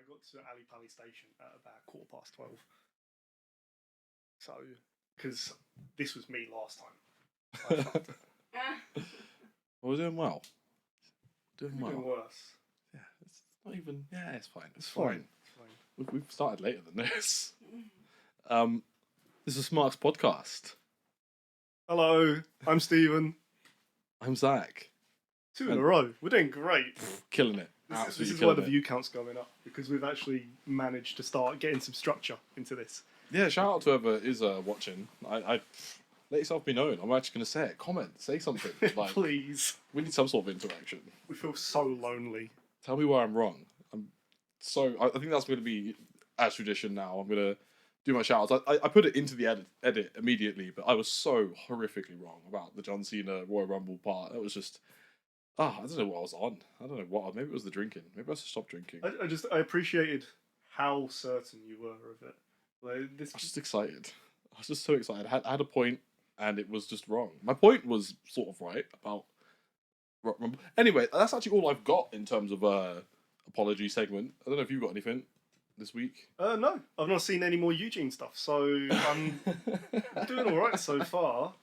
got to Ali Pali station at about 12:15. So, because this was me last time. I fucked it. Well, we're doing well. Doing well. Doing worse. Yeah, it's not even. Yeah, it's fine. It's Fine. fine. It's fine. We've started later than this. This is Smark's podcast. Hello, I'm Stephen. I'm Zach. Two in a row. We're doing great. Killing it. This Absolutely is why killing the it. view count's going up, because we've actually managed to start getting some structure into this. Yeah, shout out to whoever is watching. I let yourself be known. I'm actually going to say it. Comment. Say something. Like, Please. we need some sort of interaction. We feel so lonely. Tell me where I'm wrong. I think that's going to be as tradition now. I'm going to do my shout outs. I put it into the edit immediately, but I was so horrifically wrong about the John Cena Royal Rumble part. It was just, I don't know what I was on. I don't know what. Maybe it was the drinking. Maybe I should stop drinking. I appreciated how certain you were of it. Like, I was just excited. I was just so excited. I had a point, and it was just wrong. My point was sort of right about Royal Rumble. Anyway, that's actually all I've got in terms of apology segment. I don't know if you've got anything this week. No, I've not seen any more Eugene stuff, so I'm doing all right so far.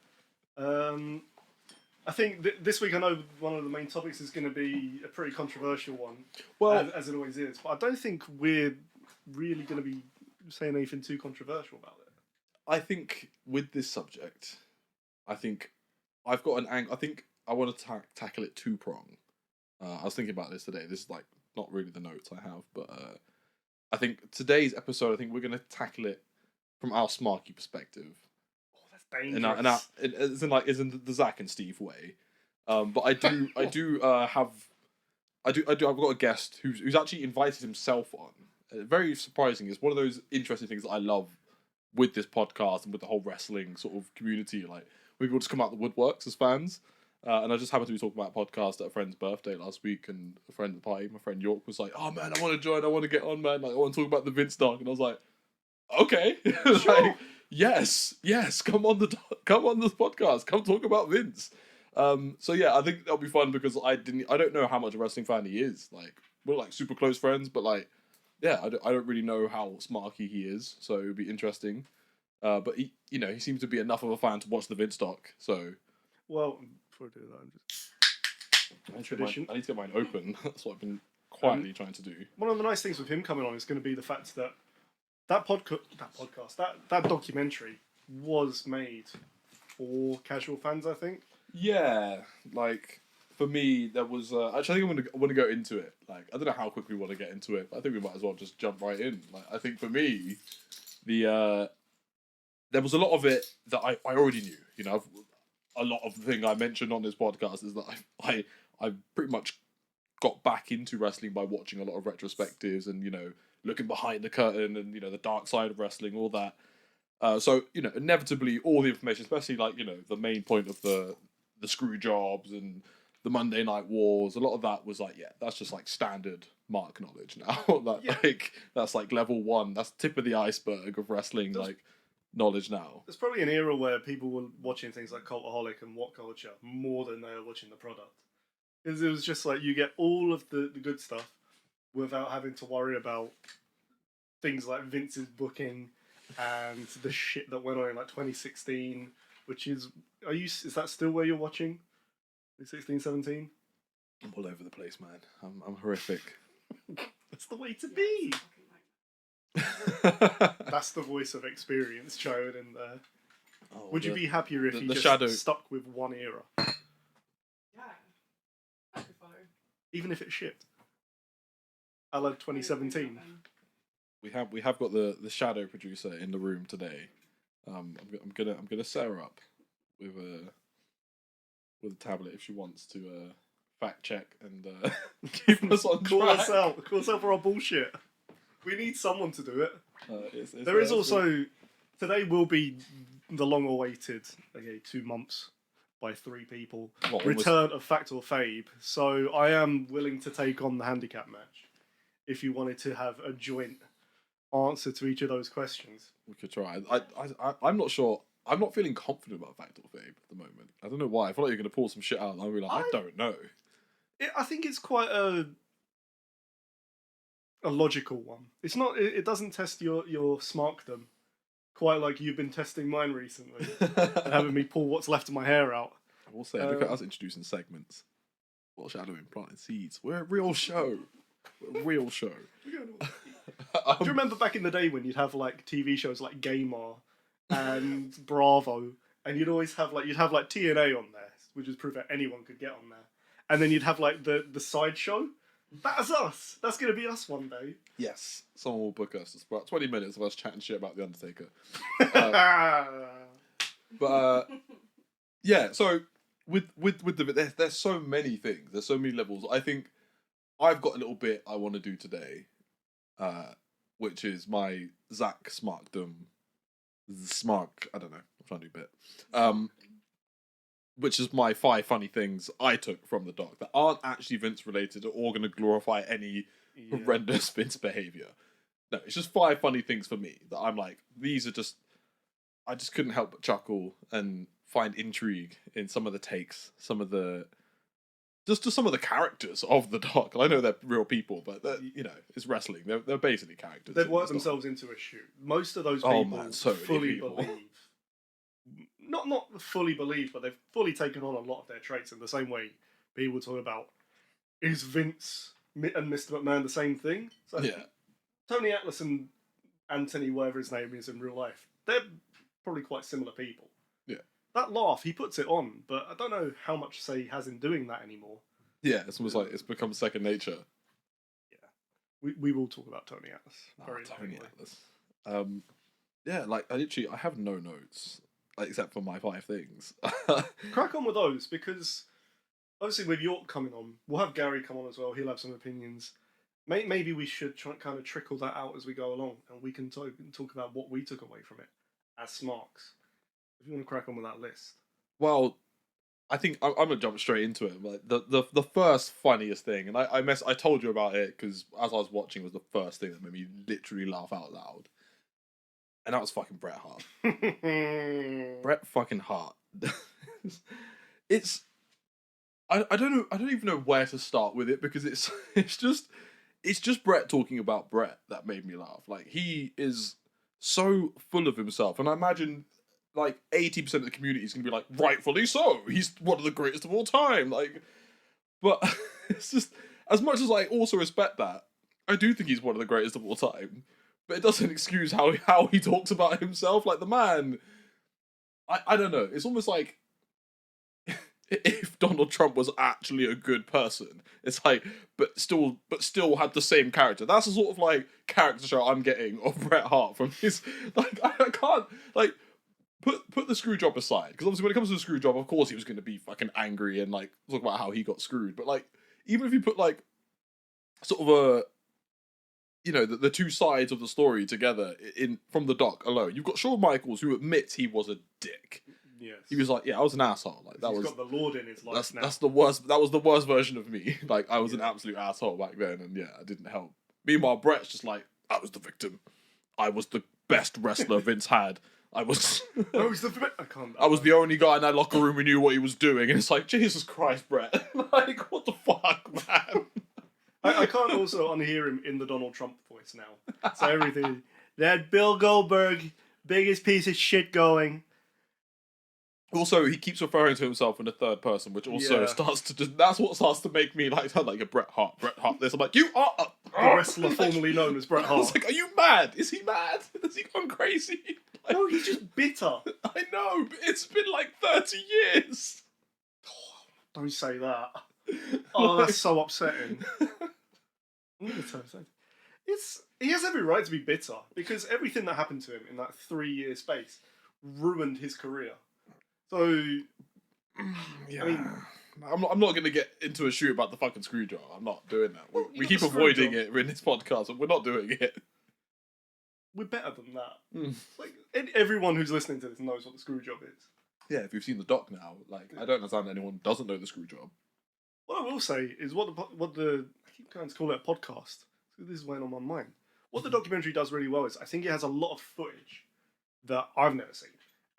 I think this week I know one of the main topics is going to be a pretty controversial one, Well, as it always is. But I don't think we're really going to be saying anything too controversial about it. I think with this subject, I think I've got an angle. I think I want to tackle it two-prong. I was thinking about this today. This is like not really the notes I have, but I think today's episode, I think we're going to tackle it from our Smarky perspective. Oh, that's dangerous. Is in the Zach and Steve way. But I've got a guest who's actually invited himself on. Very surprising. It's one of those interesting things that I love with this podcast and with the whole wrestling sort of community. Like, when people just come out the woodworks as fans. And I just happened to be talking about a podcast at a friend's birthday last week, and a friend at the party, my friend York, was like, "Oh man, I want to join. I want to get on, man. Like, I want to talk about the Vince doc." And I was like, "Okay, Sure. like, yes, come on this podcast. Come talk about Vince." So yeah, I think that'll be fun because I don't know how much a wrestling fan he is. Like, we're like super close friends, but like, yeah, I don't really know how smarky he is. So it would be interesting. But he seems to be enough of a fan to watch the Vince doc. So, Well, before I do that, I'm just... Tradition. I need to get mine open. That's what I've been quietly trying to do. One of the nice things with him coming on is going to be the fact that that documentary was made for casual fans, I think. Yeah, like for me, there was actually I think I want to go into it. Like, I don't know how quick we want to get into it, but I think we might as well just jump right in. Like, I think for me, there was a lot of it that I already knew. You know, a lot of the thing I mentioned on this podcast is that I pretty much got back into wrestling by watching a lot of retrospectives and, looking behind the curtain and, the dark side of wrestling, all that. So, inevitably all the information, especially like, the main point of the screw jobs and the Monday Night Wars, a lot of that was like, yeah, that's just like standard Mark knowledge now. That's like level 1. That's tip of the iceberg of wrestling, knowledge now. There's probably an era where people were watching things like Cultaholic and What Culture more than they were watching the product. Because it was just like you get all of the good stuff without having to worry about things like Vince's booking and the shit that went on in like 2016, which is that still where you're watching? 2016, 17? I'm all over the place, man. I'm horrific. That's the way to be. That's the voice of experience shown in there. Oh, Would you be happier if you just shadow stuck with one era? Yeah. I could follow. Even if it shipped? I love 2017. We have got the shadow producer in the room today. I'm gonna set her up with a tablet if she wants to fact check and keep us on Call track. us out for our bullshit. We need someone to do it. There is also today will be the long-awaited 2 months by 3 people return of Fact or Fabe. So I am willing to take on the handicap match if you wanted to have a joint answer to each of those questions. We could try. I'm not sure. I'm not feeling confident about Fact or Fabe at the moment. I don't know why. I feel like you're going to pull some shit out and I'll be like, I don't know. I think it's quite a a logical one. It's not. It doesn't test your smarkdom quite like you've been testing mine recently, and having me pull what's left of my hair out. I will say, look at us introducing segments. Foreshadowing, planting seeds. We're a real show. We're a real show. Do you remember back in the day when you'd have like TV shows like Gamer and Bravo, and you'd always have like TNA on there, which is proof that anyone could get on there, and then you'd have like the side show. That's us. That's gonna be us one day. Yes, someone will book us. It's about 20 minutes of us chatting shit about the Undertaker. Yeah. So with the there's so many things. There's so many levels. I think I've got a little bit I want to do today, which is my Zach Smarkdom. I don't know. I'm trying to do a bit. Which is my 5 funny things I took from the doc that aren't actually Vince related or going to glorify any horrendous Vince behavior. No, it's just 5 funny things for me that I'm like, these are just, I just couldn't help but chuckle and find intrigue in some of the takes, some of the, just some of the characters of the doc. I know they're real people, but you know, it's wrestling. They're basically characters. They've worked themselves into a shoot. Most of those people fully believe. Not fully believe, but they've fully taken on a lot of their traits in the same way people talk about, is Vince and Mr. McMahon the same thing? So yeah. Tony Atlas and Anthony, whatever his name is in real life, they're probably quite similar people. Yeah. That laugh, he puts it on, but I don't know how much say he has in doing that anymore. Yeah, it's almost like it's become second nature. Yeah. We will talk about Tony Atlas. Tony Atlas. Yeah, like I have no notes. Except for my 5 things. Crack on with those, because obviously with York coming on, we'll have Gary come on as well. He'll have some opinions. Maybe we should try kind of trickle that out as we go along, and we can talk about what we took away from it as Smarks. If you want to crack on with that list. Well, I think I'm gonna jump straight into it. Like the first funniest thing, and I told you about it because as I was watching, it was the first thing that made me literally laugh out loud. And that was fucking Bret Hart. Bret fucking Hart. It's I don't know. I don't even know where to start with it because it's just Bret talking about Bret that made me laugh. Like he is so full of himself, and I imagine like 80% of the community is gonna be like, rightfully so. He's one of the greatest of all time. Like, but it's just as much as I also respect that, I do think he's one of the greatest of all time. But it doesn't excuse how he talks about himself. Like the man, I don't know. It's almost like if Donald Trump was actually a good person. It's like, but still had the same character. That's the sort of like character show I'm getting of Bret Hart from his. Like I can't like put the screw job aside because obviously when it comes to the screw job, of course he was going to be fucking angry and like talk about how he got screwed. But like even if you put like sort of a the 2 sides of the story together from the doc alone. You've got Shawn Michaels who admits he was a dick. Yes. He was like, yeah, I was an asshole. Like he's got the Lord in his life now. That's the worst. That was the worst version of me. Like I was an absolute asshole back then, and yeah, I didn't help. Meanwhile, Bret's just like, I was the victim. I was the best wrestler Vince had. I was the only guy in that locker room who knew what he was doing, and it's like, Jesus Christ, Bret. Like, what the fuck, man? I can't also unhear him in the Donald Trump voice now. So everything. That Bill Goldberg, biggest piece of shit going. Also, he keeps referring to himself in the third person, which also that's what starts to make me like sound like a Bret Hart this. I'm like, you are the wrestler formerly known as Bret Hart. I was like, are you mad? Is he mad? Has he gone crazy? Like, no, he's just bitter. I know, but it's been like 30 years. Don't say that. Oh, that's so upsetting. He has every right to be bitter because everything that happened to him in that 3-year space ruined his career. So, yeah. I mean, I'm not going to get into a shoot about the fucking screw job. I'm not doing that. We keep avoiding it in this podcast, and we're not doing it. We're better than that. Like everyone who's listening to this knows what the screw job is. Yeah, if you've seen the doc now, like I don't understand anyone who doesn't know the screw job. What I will say is what the I keep trying to call it a podcast. So this is weighing on my mind. What the documentary does really well is I think it has a lot of footage that I've never seen,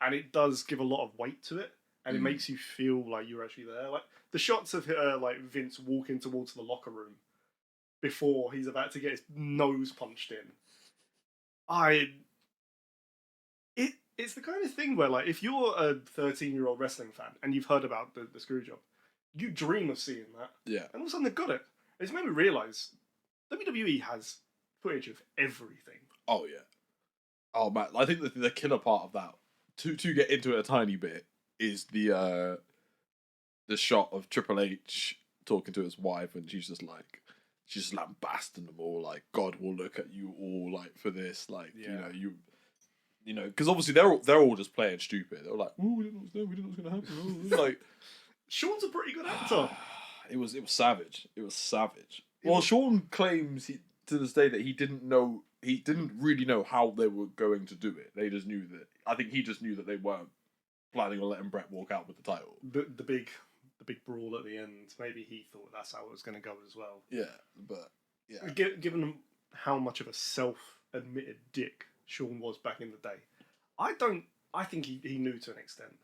and it does give a lot of weight to it, and it makes you feel like you're actually there. Like the shots of like Vince walking towards the locker room before he's about to get his nose punched in. It's the kind of thing where, like, if you're a 13-year-old wrestling fan and you've heard about the screw job, you dream of seeing that. Yeah. And all of a sudden they've got it. It's made me realise WWE has footage of everything. Oh yeah. Oh man, I think the killer part of that, to get into it a tiny bit, is the shot of Triple H talking to his wife, and she's just lambasting them all, like, God will look at you all, like, for this, like, you know, because obviously they're all just playing stupid. They're like, "Ooh, we didn't know what's gonna happen." Ooh. Like, Sean's a pretty good actor. It was savage. It was savage. Sean claims to this day that he didn't really know how they were going to do it. They just knew that. I think he just knew that they weren't planning on letting Brett walk out with the title. The big brawl at the end. Maybe he thought that's how it was going to go as well. Yeah, but yeah. Given how much of a self-admitted dick Sean was back in the day, I think he knew to an extent.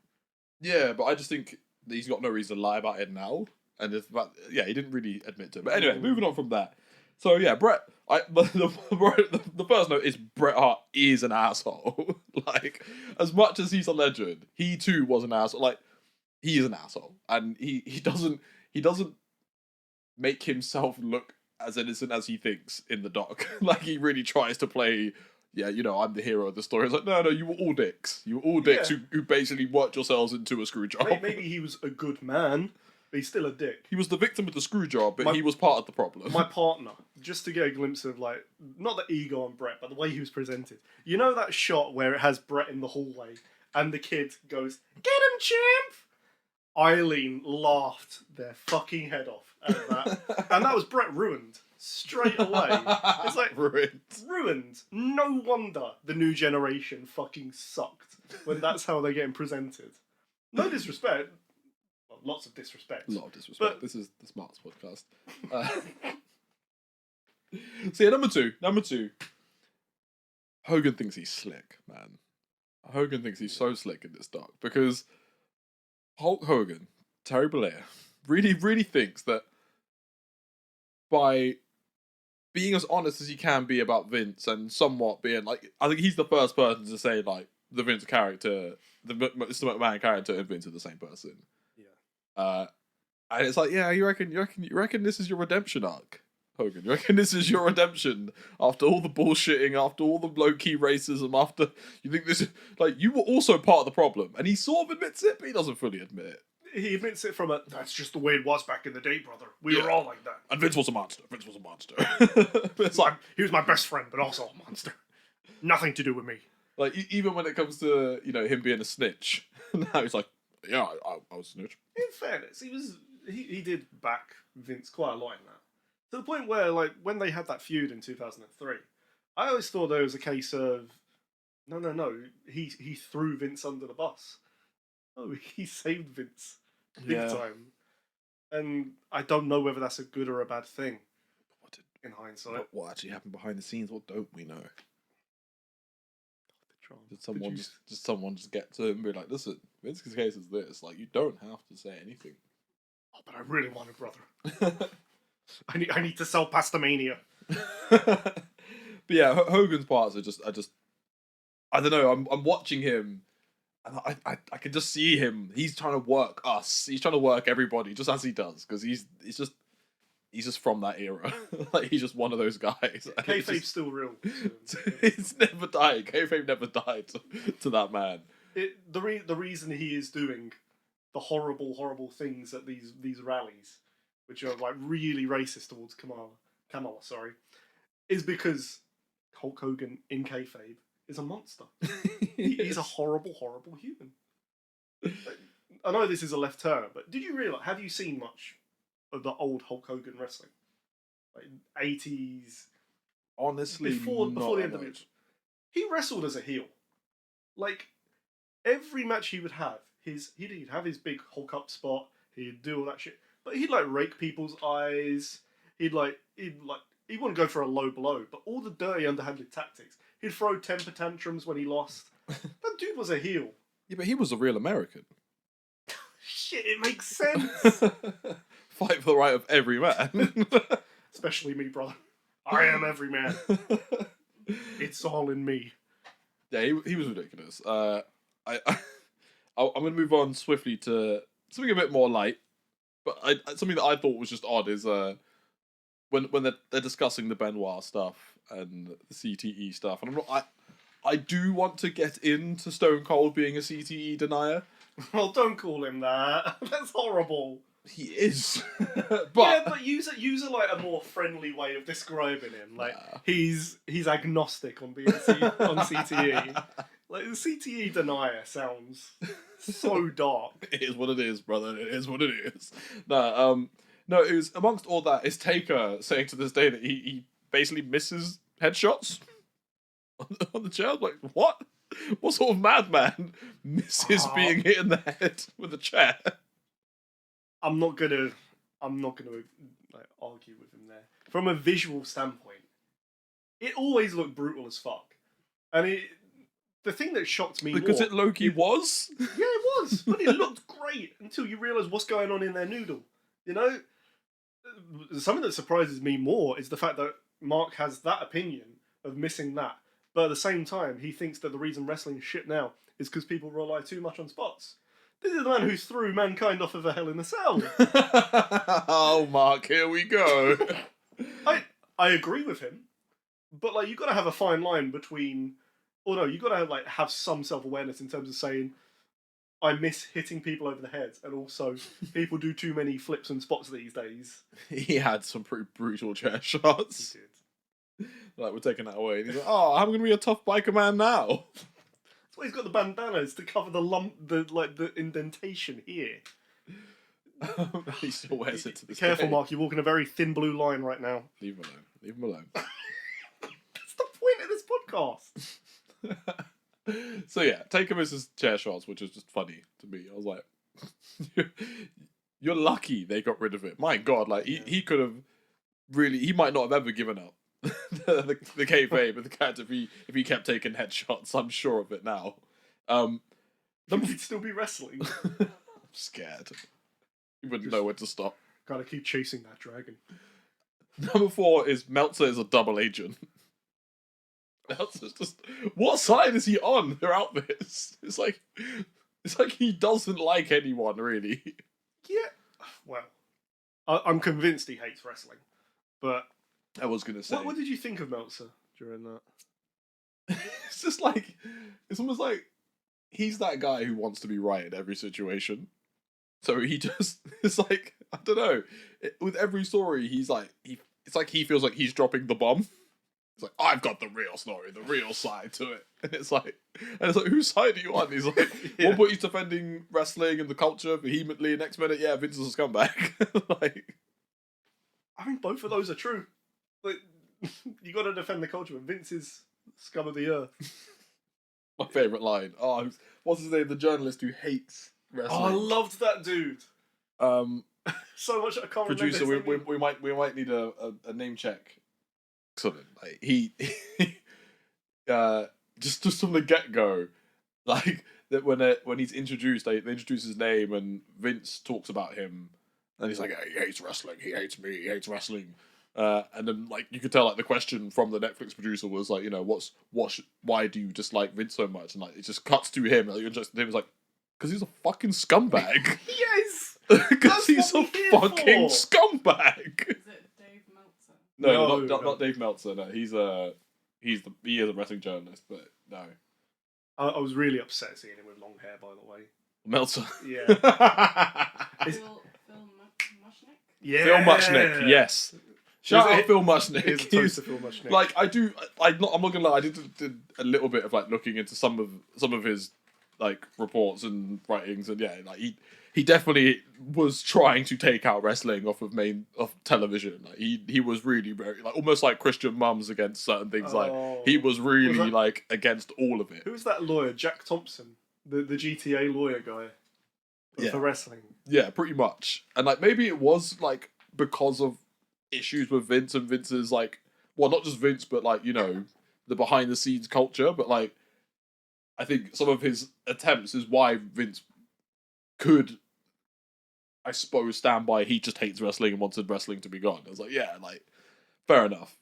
Yeah, but I just think that he's got no reason to lie about it now. And he didn't really admit to it. But anyway, moving on from that. So yeah, Bret. The first note is Bret Hart is an asshole. Like, as much as he's a legend, he too was an asshole. Like, he is an asshole, and he doesn't make himself look as innocent as he thinks in the doc. Like, he really tries to play. Yeah, you know, I'm the hero of the story. It's like, no, you were all dicks. You were all dicks who basically worked yourselves into a screw job. Maybe he was a good man, but he's still a dick. He was the victim of the screw job, but he was part of the problem. My partner, just to get a glimpse of, like, not the ego on Bret, but the way he was presented. You know that shot where it has Bret in the hallway, and the kid goes, "Get him, champ!" Eileen laughed their fucking head off at that. And that was Bret ruined. Straight away. It's like, ruined. No wonder the new generation fucking sucked when that's how they're getting presented. No disrespect. Well, lots of disrespect. A lot of disrespect. But this is the Smarks podcast. So yeah, number two. Hogan thinks he's slick, man. Hogan thinks he's so slick in this doc because Hulk Hogan, Terry Bollea, really thinks that by being as honest as he can be about Vince and somewhat being like, I think he's the first person to say, like, the Vince character, the Mr. McMahon character and Vince are the same person. Yeah. And it's like, yeah, you reckon this is your redemption arc, Hogan? You reckon this is your redemption after all the bullshitting, after all the low-key racism, after you think this is, like, you were also part of the problem, and he sort of admits it, but he doesn't fully admit it. He admits it from that's just the way it was back in the day, brother. We were all like that. And Vince was a monster. It's like, he was my best friend, but also a monster. Nothing to do with me. Like, even when it comes to, you know, him being a snitch, now he's like, yeah, I was a snitch. In fairness, he did back Vince quite a lot in that. To the point where, like, when they had that feud in 2003, I always thought there was a case of, no, he threw Vince under the bus. Oh, he saved Vince big time. And I don't know whether that's a good or a bad thing in hindsight. What actually happened behind the scenes? What don't we know? Did someone just get to him and be like, listen, Vince's case is this. Like, you don't have to say anything. Oh, but I really want it, brother. I need to sell Pastamania. But yeah, Hogan's parts are just I don't know. I'm watching him, and I can just see him. He's trying to work us. He's trying to work everybody, just as he does, because he's just from that era. Like, he's just one of those guys. Kayfabe's still real. It's never died. Kayfabe never died to that man. The reason he is doing the horrible things at these rallies, which are, like, really racist towards Kamala, is because Hulk Hogan in kayfabe is a monster. He's a horrible human. I know this is a left turn, but did you realise? Have you seen much of the old Hulk Hogan wrestling, like 80s? Honestly, before the end of it, he wrestled as a heel. Like, every match he would have, he'd have his big Hulk up spot. He'd do all that shit, but he'd, like, rake people's eyes. He wouldn't go for a low blow, but all the dirty underhanded tactics. He'd throw temper tantrums when he lost. That dude was a heel. Yeah, but he was a real American. Shit, it makes sense. Fight for the right of every man. especially me, brother. I am every man. It's all in me. Yeah, he was ridiculous. I'm gonna move on swiftly to something a bit more light, but something that I thought was just odd is when they're discussing the Benoit stuff and the CTE stuff, and I do want to get into Stone Cold being a CTE denier. Well, don't call him that. That's horrible. He is, but use a like a more friendly way of describing him. Like he's agnostic on being on CTE. Like the CTE denier sounds so dark. It is what it is, brother. It is what it is. No, it was amongst all that is Taker saying to this day that he basically misses headshots on the chair. I'm like, what? What sort of madman misses being hit in the head with a chair? I'm not gonna like argue with him there. From a visual standpoint, it always looked brutal as fuck, and the thing that shocked me because more, it low-key was. Yeah, it was, but it looked great until you realise what's going on in their noodle. You know, something that surprises me more is the fact that Mark has that opinion of missing that, but at the same time, he thinks that the reason wrestling is shit now is because people rely too much on spots. This is the man who threw mankind off of a Hell in a Cell. Oh, Mark, here we go. I agree with him, but like you got to have a fine line between, or no, you got to like have some self-awareness in terms of saying, I miss hitting people over the head, and also people do too many flips and spots these days. He had some pretty brutal chair shots. He did. Like, we're taking that away. And he's like, oh, I'm going to be a tough biker man now. That's why he's got the bandanas to cover the lump, the indentation here. He still wears it to this Careful, day. Mark, you're walking a very thin blue line right now. Leave him alone. Leave him alone. That's the point of this podcast. So yeah, Taker misses chair shots, which is just funny to me. I was like, you're lucky they got rid of it. My God, like he could have really, he might not have ever given up the kayfabe of the cat if he kept taking headshots. I'm sure of it now. He'd still be wrestling. I'm scared. He wouldn't know when to stop. Gotta keep chasing that dragon. Number 4 is Meltzer is a double agent. Meltzer's just, what side is he on throughout this? It's like he doesn't like anyone really. Yeah, well, I'm convinced he hates wrestling, but I was gonna say, what did you think of Meltzer during that? It's just like, it's almost like he's that guy who wants to be right in every situation. So he just, it's like, I don't know, with every story, it's like he feels like he's dropping the bomb. It's like, I've got the real story, the real side to it. And it's like, whose side are you on? He's like, one point he's defending wrestling and the culture vehemently, and next minute, yeah, Vince is a scumbag. Like, I mean, both of those are true. Like, you got to defend the culture, but Vince is scum of the earth. my favourite line. Oh, what's his name? The journalist who hates wrestling. Oh, I loved that dude. So much I can't Producer, remember. we might need a name check. Excellent. Like, he just from the get go, like that when he's introduced, they introduce his name and Vince talks about him, and he's like, he hates wrestling, he hates me, he hates wrestling. And then, like, you could tell, like, the question from the Netflix producer was like, you know, why do you dislike Vince so much? And like, it just cuts to him. Like, him was like, because he's a fucking scumbag. Yes, because he's a fucking scumbag. Is it Dave Meltzer? No, No. not Dave Meltzer. No, he is a wrestling journalist, but no, I was really upset seeing him with long hair, by the way. Meltzer. Yeah. Phil Mushnick? Yeah. Phil Mushnick, yes. Shout out Phil Mushnick. Here's a toast to Phil Mushnick. Like, I'm not gonna lie, I did a little bit of like looking into some of his like reports and writings, and yeah, like he definitely was trying to take out wrestling off television. Like he was really very like almost like Christian mums against certain things. Like he was really like against all of it. Who was that lawyer? Jack Thompson, the GTA lawyer guy for wrestling. Yeah, pretty much. And like maybe it was like because of issues with Vince and Vince's like, well, not just Vince, but like, you know, the behind the scenes culture. But like, I think some of his attempts is why Vince could, I suppose, stand by he just hates wrestling and wanted wrestling to be gone. I was like, yeah, like Fair enough.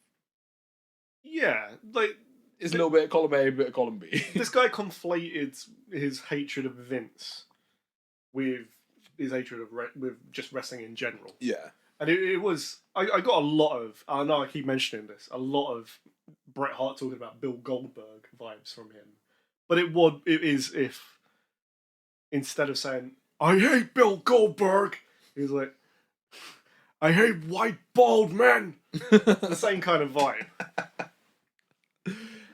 Yeah, like It's a little bit of column A, a bit of column B. this guy conflated his hatred of Vince with his hatred of with just wrestling in general. Yeah. And it was I got a lot of, I know I keep mentioning this, a lot of Bret Hart talking about Bill Goldberg vibes from him. But it is if instead of saying I hate Bill Goldberg, he's like I hate white bald men. The same kind of vibe.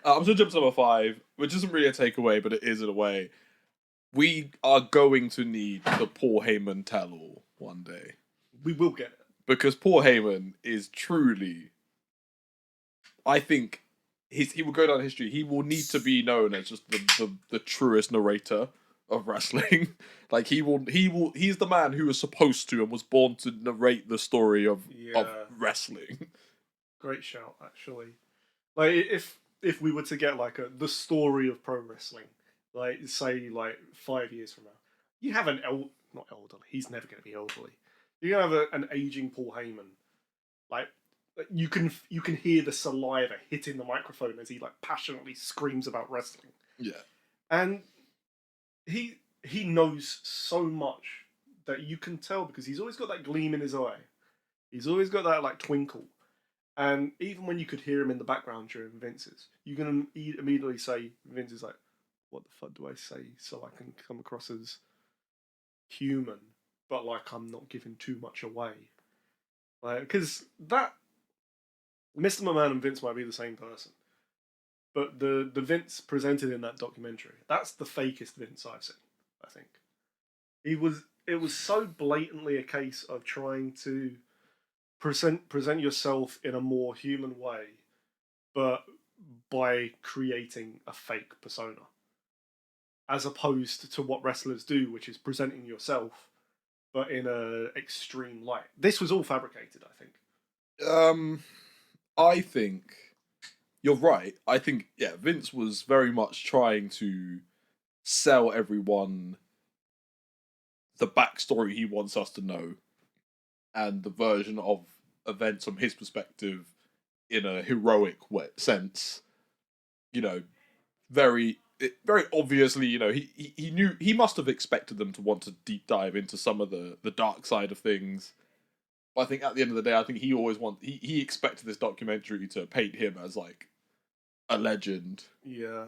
I'm going to jump to number 5, which isn't really a takeaway, but it is in a way. We are going to need the Paul Heyman tell-all one day. We will get it. Because Paul Heyman is truly... I think he will go down in history. He will need to be known as just the truest narrator of wrestling. Like, he's the man who was supposed to and was born to narrate the story of wrestling. Great shout, actually. Like, if we were to get like the story of pro wrestling, like say like 5 years from now, you have not elderly. He's never going to be elderly. You're gonna have an aging Paul Heyman. Like you can hear the saliva hitting the microphone as he like passionately screams about wrestling. Yeah, and he knows so much that you can tell because he's always got that gleam in his eye. He's always got that like twinkle. And even when you could hear him in the background during Vince's, you can immediately say, Vince is like, what the fuck do I say so I can come across as human, but like I'm not giving too much away? Like, because that, Mr. McMahon and Vince might be the same person. But the Vince presented in that documentary, that's the fakest Vince I've seen, I think. It was so blatantly a case of trying to present yourself in a more human way, but by creating a fake persona, as opposed to what wrestlers do, which is presenting yourself, but in a extreme light. This was all fabricated, I think. I think you're right. I think Vince was very much trying to sell everyone the backstory he wants us to know, and the version of events from his perspective in a heroic sense. You know, very obviously, you know, he knew, he must have expected them to want to deep dive into some of the dark side of things. But I think at the end of the day, I think he expected this documentary to paint him as like a legend. Yeah.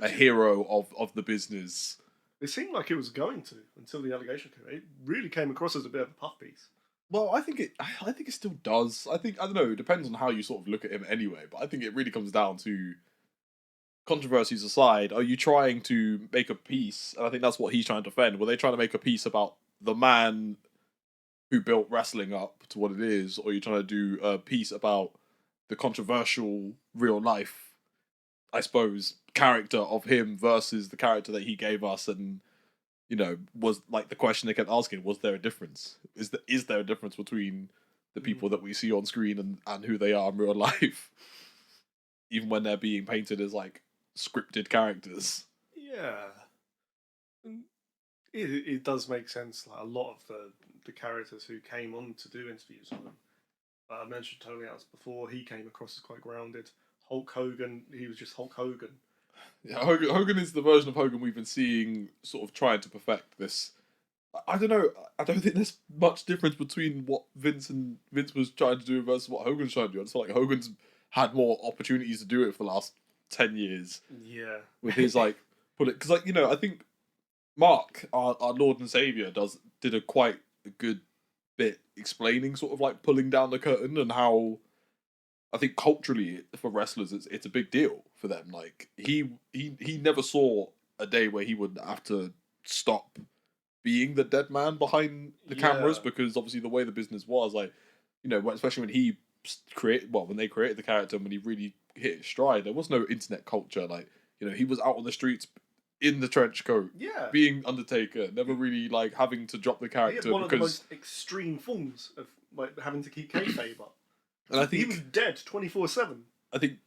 A hero of the business. It seemed like it was going to until the allegation came. It really came across as a bit of a puff piece. Well, I think it still does. I don't know, it depends on how you sort of look at him anyway, but I think it really comes down to, controversies aside, are you trying to make a piece, and I think that's what he's trying to defend, were they trying to make a piece about the man who built wrestling up to what it is, or are you trying to do a piece about the controversial real life, I suppose, character of him versus the character that he gave us? And you know, was like the question they kept asking, was there a difference? Is there a difference between the people that we see on screen and who they are in real life? Even when they're being painted as like scripted characters. Yeah. It does make sense. Like a lot of the characters who came on to do interviews on them. I mentioned Tony Atlas before, he came across as quite grounded. Hulk Hogan, he was just Hulk Hogan. Yeah, Hogan is the version of Hogan we've been seeing sort of trying to perfect this. I don't know. I don't think there's much difference between what Vince was trying to do versus what Hogan's trying to do. I just feel like Hogan's had more opportunities to do it for the last 10 years. Yeah. With his like, because like, you know, I think Mark, our Lord and Savior, did a quite a good bit explaining sort of like pulling down the curtain and how I think culturally for wrestlers it's a big deal for them. Like he never saw a day where he would have to stop being the dead man behind the cameras, because obviously the way the business was, like, you know, especially when he when they created the character and when he really hit his stride, there was no internet culture. Like, you know, he was out on the streets in the trench coat, being Undertaker, never really like having to drop the character. He had one of the most extreme forms of like having to keep kayfabe up. And I think he was dead 24/7. I think,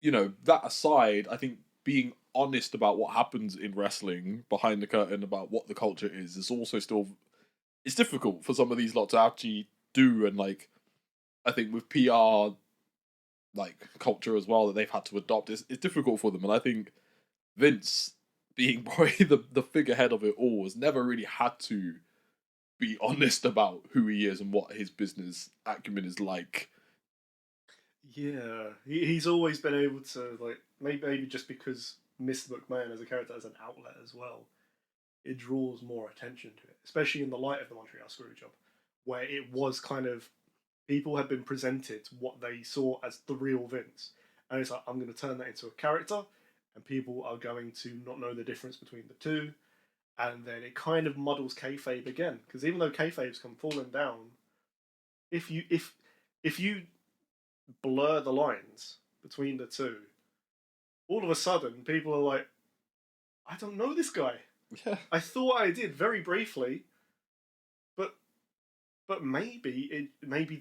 you know, that aside, I think being honest about what happens in wrestling behind the curtain about what the culture is also still, it's difficult for some of these lot to actually do. And like, I think with PR like culture as well that they've had to adopt. It's difficult for them, and I think Vince, being probably the figurehead of it all, has never really had to be honest about who he is and what his business acumen is like. Yeah, he's always been able to, like, maybe just because Mr. McMahon as a character as an outlet as well, it draws more attention to it, especially in the light of the Montreal Screwjob, where it was kind of, people had been presented what they saw as the real Vince, and it's like, I'm going to turn that into a character, and people are going to not know the difference between the two, and then it kind of muddles kayfabe again, because even though kayfabe's come falling down, if you blur the lines between the two, all of a sudden people are like, I don't know this guy. Yeah. I thought I did very briefly, but maybe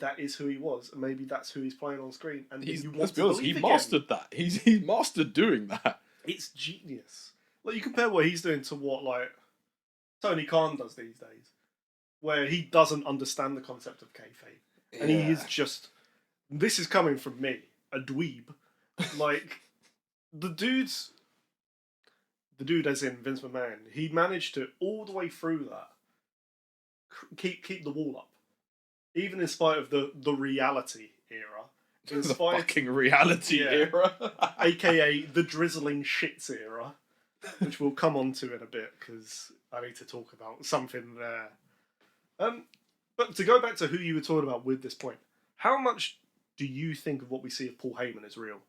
that is who he was, and maybe that's who he's playing on screen. And let's be honest, he mastered that. He mastered doing that. It's genius. Like, you compare what he's doing to what, like, Tony Khan does these days, where he doesn't understand the concept of kayfabe, and he is just, this is coming from me, a dweeb. Like, the dude as in Vince McMahon, he managed to, all the way through that, keep the wall up. Even in spite of the reality era. In The spite fucking reality era. AKA the drizzling shits era, which we'll come on to in a bit, because I need to talk about something there. But to go back to who you were talking about with this point, how much do you think of what we see of Paul Heyman is real?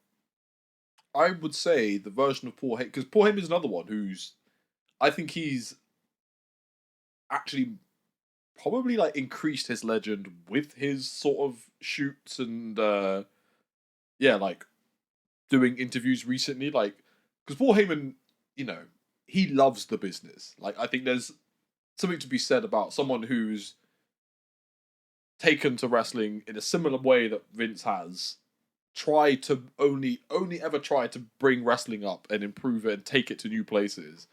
I would say the version of Paul Heyman, because Paul Heyman is another one who's, I think he's actually probably like increased his legend with his sort of shoots and like doing interviews recently, like, because Paul Heyman, you know, he loves the business. Like, I think there's something to be said about someone who's taken to wrestling in a similar way that Vince has, tried to only ever try to bring wrestling up and improve it and take it to new places.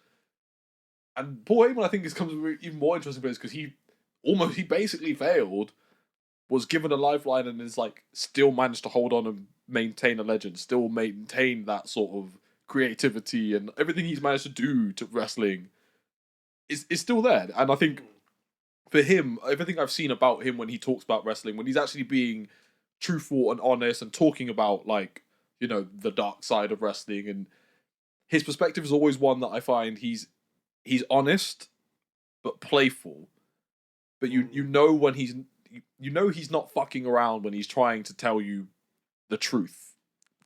And Paul Heyman, I think, comes to an even more interesting place because he basically failed, was given a lifeline, and is like still managed to hold on and maintain a legend, still maintain that sort of creativity, and everything he's managed to do to wrestling is still there. And I think for him, everything I've seen about him when he talks about wrestling, when he's actually being truthful and honest and talking about, like, you know, the dark side of wrestling, and his perspective is always one that I find he's honest but playful. But you know when he's not fucking around when he's trying to tell you the truth.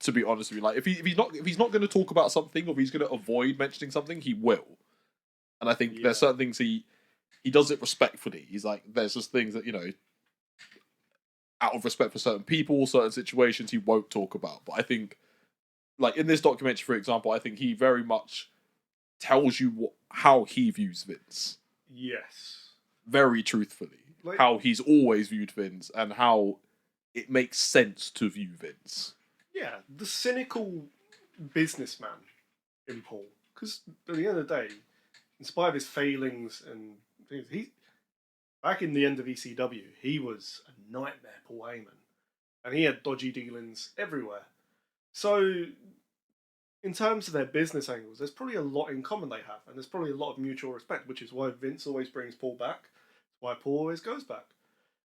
To be honest with you, like if he's not going to talk about something, or if he's going to avoid mentioning something, he will. And I think there's certain things he does it respectfully. He's like, there's just things that, you know, out of respect for certain people, certain situations, he won't talk about. But I think, like in this documentary, for example, I think he very much tells you how he views Vince. Yes. Very truthfully, like, how he's always viewed Vince and how it makes sense to view Vince. Yeah, the cynical businessman in Paul. Because at the end of the day, in spite of his failings and things, back in the end of ECW, he was a nightmare, Paul Heyman. And he had dodgy dealings everywhere. So, in terms of their business angles, there's probably a lot in common they have, and there's probably a lot of mutual respect, which is why Vince always brings Paul back, why Paul always goes back.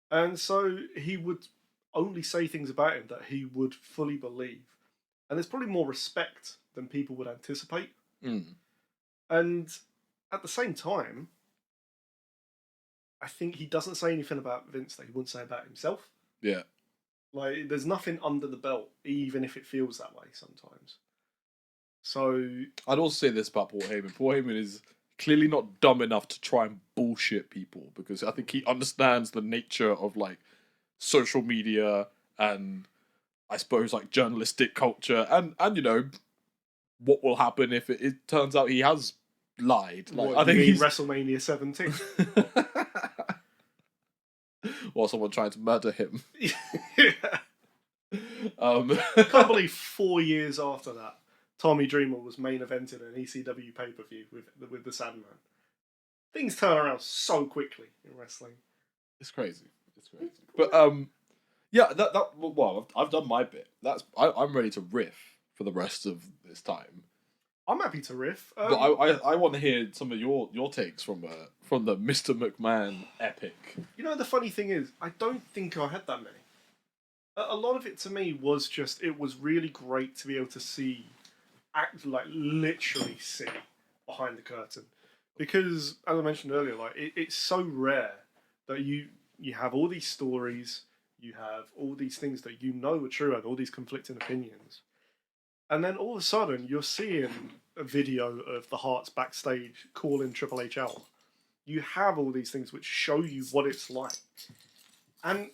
And so he would only say things about him that he would fully believe. And there's probably more respect than people would anticipate. And at the same time, I think he doesn't say anything about Vince that he wouldn't say about himself. Yeah. Like, there's nothing under the belt, even if it feels that way sometimes. So I'd also say this about Paul Heyman. Paul Heyman is clearly not dumb enough to try and bullshit people, because I think he understands the nature of, like, social media and, I suppose, like, journalistic culture and you know, what will happen if it turns out he has lied. Like, what, I think he's WrestleMania 17. Or someone trying to murder him. Yeah. I can't believe 4 years after that, Tommy Dreamer was main evented an ECW pay-per-view with the Sandman. Things turn around so quickly in wrestling. It's crazy. But Yeah, well, I've done my bit. I'm ready to riff for the rest of this time. I'm happy to riff. But I want to hear some of your takes from the Mr. McMahon epic. You know, the funny thing is, I don't think I had that many. A lot of it to me was just, it was really great to be able to see, literally see behind the curtain. Because, as I mentioned earlier, it's so rare that you have all these stories, you have all these things that you know are true and all these conflicting opinions. And then all of a sudden, you're seeing a video of the Hearts backstage calling Triple H out. You have all these things which show you what it's like. And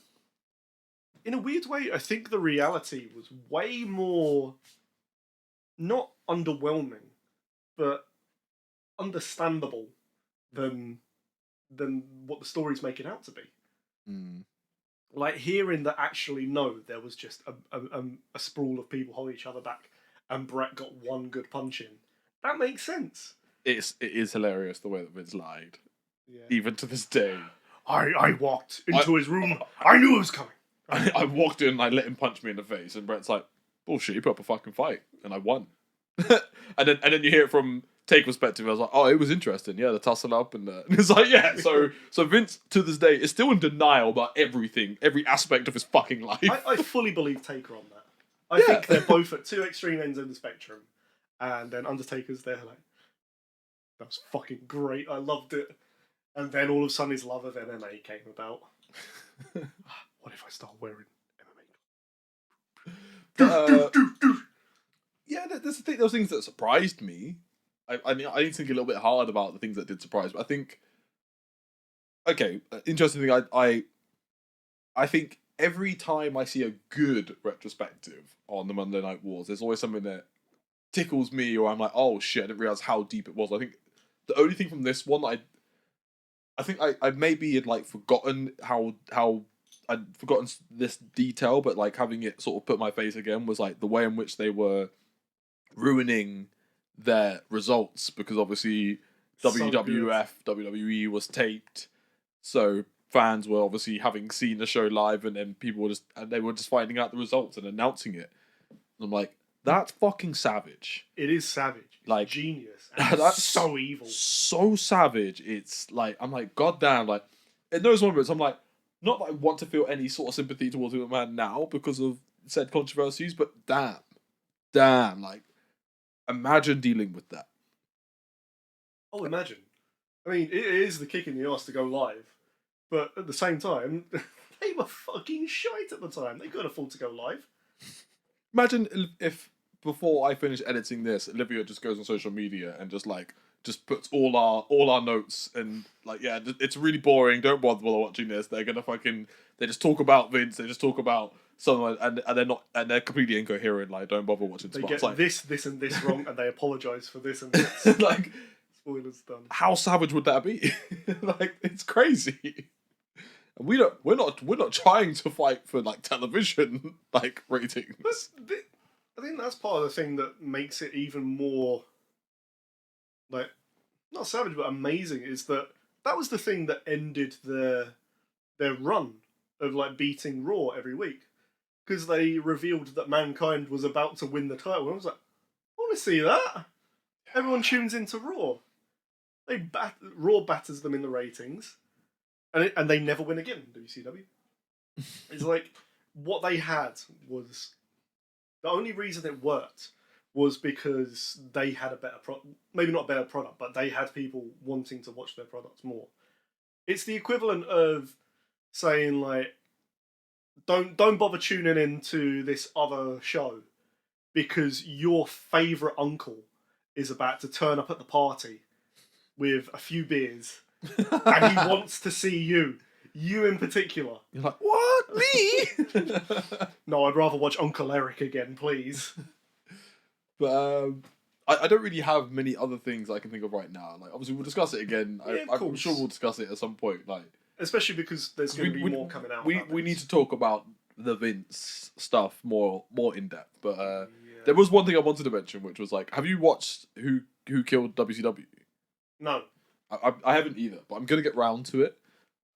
in a weird way, I think the reality was way more, not underwhelming, but understandable than what the story's making out to be. Mm. Like hearing that actually, no, there was just a sprawl of people holding each other back and Brett got one good punch in. That makes sense. It is hilarious the way that Vince lied. Yeah. Even to this day. I walked into his room. I knew it was coming. I walked in and I let him punch me in the face, and Brett's like, bullshit, you put up a fucking fight, and I won. and then you hear it from Take perspective. I was like, oh, it was interesting. Yeah, the tussle up and it's like, yeah. So Vince to this day is still in denial about everything, every aspect of his fucking life. I fully believe Taker on that. I think they're both at two extreme ends of the spectrum, and then Undertaker's there like, that was fucking great. I loved it. And then all of a sudden his love of MMA came about. What if I start wearing MMA? Yeah, there's the thing. Those things that surprised me. I mean, I need to think a little bit hard about the things that did surprise me. I think, okay, interesting thing. I think every time I see a good retrospective on the Monday Night Wars, there's always something that tickles me, or I'm like, oh shit, I didn't realize how deep it was. I think the only thing from this one that I think I maybe had like forgotten how I'd forgotten this detail, but like having it sort of put my face again was like the way in which they were ruining their results, because obviously WWF, WWE was taped, so fans were obviously having seen the show live, and then they were just finding out the results and announcing it. And I'm like, that's fucking savage. It is savage. It's like genius. And that's so evil. So savage. It's like, I'm like, goddamn. Like, in those moments, I'm like, not that I want to feel any sort of sympathy towards the man now because of said controversies, but damn, like, imagine dealing with that. Oh, imagine. I mean, it is the kick in the arse to go live, but at the same time, they were fucking shite at the time. They couldn't afford to go live. Imagine if before I finish editing this, Olivia just goes on social media and just puts all our notes and like, yeah, it's really boring. Don't bother watching this. They're gonna they just talk about Vince. They just talk about someone, and they're completely incoherent. Like, don't bother watching. They Sparks. get Like, this and this wrong, and they apologise for this and this. Like, spoilers done. How savage would that be? Like, it's crazy. And we're not trying to fight for like television like ratings. I think that's part of the thing that makes it even more like not savage but amazing, is that was the thing that ended their run of like beating Raw every week, because they revealed that Mankind was about to win the title. And I was like, I want to see that. Everyone tunes into Raw. Raw batters them in the ratings. And they never win again, WCW. It's like, what they had was... The only reason it worked was because they had a better product. Maybe not a better product, but they had people wanting to watch their products more. It's the equivalent of saying, like, don't bother tuning into this other show because your favourite uncle is about to turn up at the party with a few beers and he wants to see you in particular. You're like, what? Me? No, I'd rather watch Uncle Eric again, please. But I don't really have many other things I can think of right now. Like, obviously we'll discuss it again. Yeah, I'm sure we'll discuss it at some point. Like, especially because there's going to be more coming out. We need to talk about the Vince stuff more in depth. But there was one thing I wanted to mention, which was like, have you watched Who Killed WCW? No. I haven't either, but I'm gonna get round to it.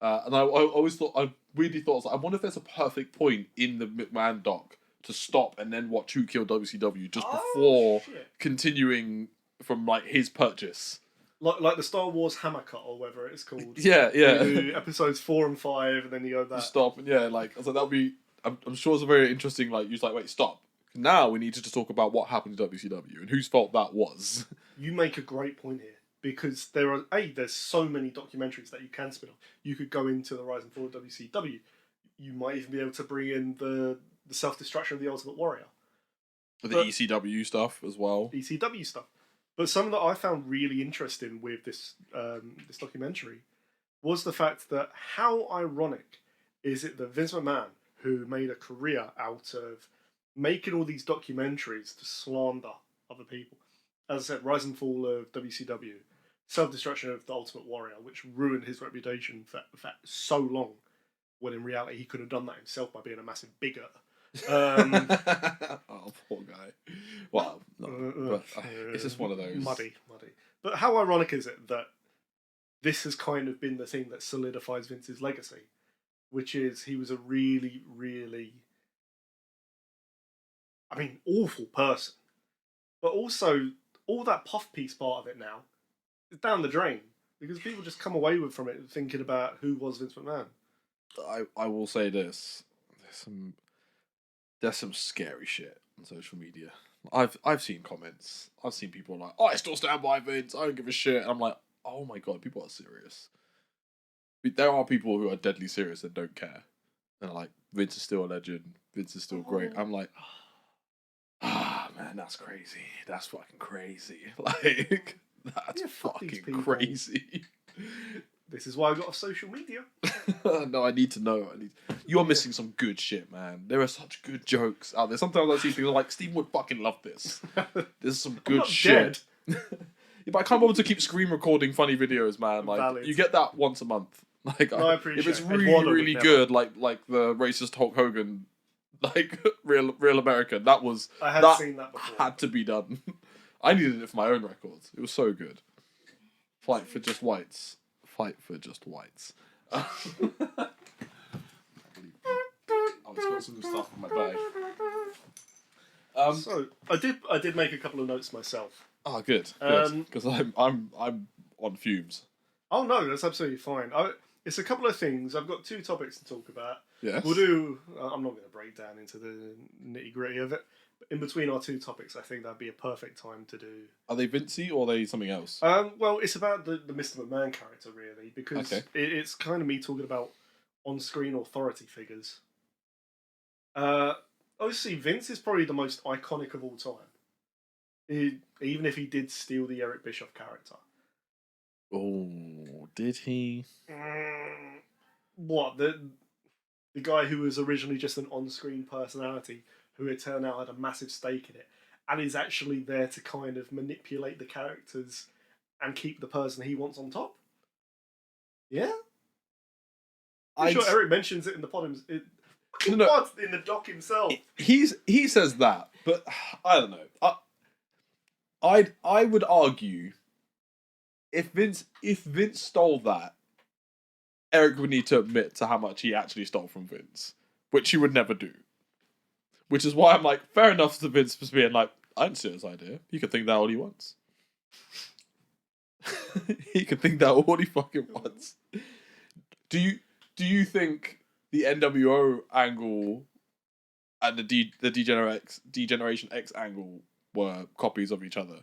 And I always thought, I weirdly thought, I was like, I wonder if there's a perfect point in the McMahon doc to stop and then watch Who Killed WCW just before continuing from like his purchase. Like the Star Wars Hammer Cut or whatever it's called. Yeah. You do episodes 4 and 5, and then you go that. You stop, and like I was like, that'll be. I'm sure it's a very interesting. Like, you're like, wait, stop. Now we need to just talk about what happened to WCW and whose fault that was. You make a great point here, because there's so many documentaries that you can spin off. You could go into the rise and fall of WCW. You might even be able to bring in the self-destruction of the Ultimate Warrior. The ECW stuff as well. ECW stuff. But something that I found really interesting with this this documentary was the fact that how ironic is it that Vince McMahon, who made a career out of making all these documentaries to slander other people, as I said, rise and fall of WCW, self-destruction of the Ultimate Warrior, which ruined his reputation for so long, when in reality he could have done that himself by being a massive bigot. Oh, poor guy. Well, it's just one of those. Muddy. But how ironic is it that this has kind of been the thing that solidifies Vince's legacy, which is he was a really, really, awful person. But also, all that puff piece part of it now is down the drain, because people just come away from it thinking about who was Vince McMahon. I will say this: there's some scary shit on social media. I've seen comments. I've seen people like, "Oh, I still stand by Vince. I don't give a shit." And I'm like, "Oh my god, people are serious." There are people who are deadly serious and don't care. And like, Vince is still a legend. Vince is still great. I'm like, man, that's crazy. That's fucking crazy. Like, that's fucking crazy. This is why I got off social media. No, I need to know. You're missing some good shit, man. There are such good jokes out there. Sometimes I see people like, Steve would fucking love this. There's some good shit. Yeah, but I can't bother to keep screen recording funny videos, man. Like, Valid. You get that once a month. Like, no, I appreciate if it's really good, like the racist Hulk Hogan, like real American, that seen that before. Had to be done. I needed it for my own records. It was so good. Fight for just whites. Fight for just whites. Oh, it's got some stuff in my bag. So I did make a couple of notes myself. Oh, good. Because I'm on fumes. Oh no, that's absolutely fine. It's a couple of things. I've got 2 topics to talk about. Yes. We'll do. I'm not going to break down into the nitty gritty of it. But in between our 2 topics, I think that'd be a perfect time to do. Are they Vincey or are they something else? Well, it's about the Mr. McMahon character really, because it's kind of me talking about on-screen authority figures. Obviously, Vince is probably the most iconic of all time. Even if he did steal the Eric Bischoff character. Oh, did he? What, the guy who was originally just an on-screen personality who it turned out had a massive stake in it and is actually there to kind of manipulate the characters and keep the person he wants on top? Yeah? I'm sure Eric mentions it in the pod. In the doc himself. He says that, but I don't know. I would argue if Vince stole that, Eric would need to admit to how much he actually stole from Vince, which he would never do. Which is why I'm like, fair enough to Vince for being like, I didn't steal his idea. He can think that all he wants. He can think that all he fucking wants. Do you think the NWO angle and the Degeneration X angle were copies of each other?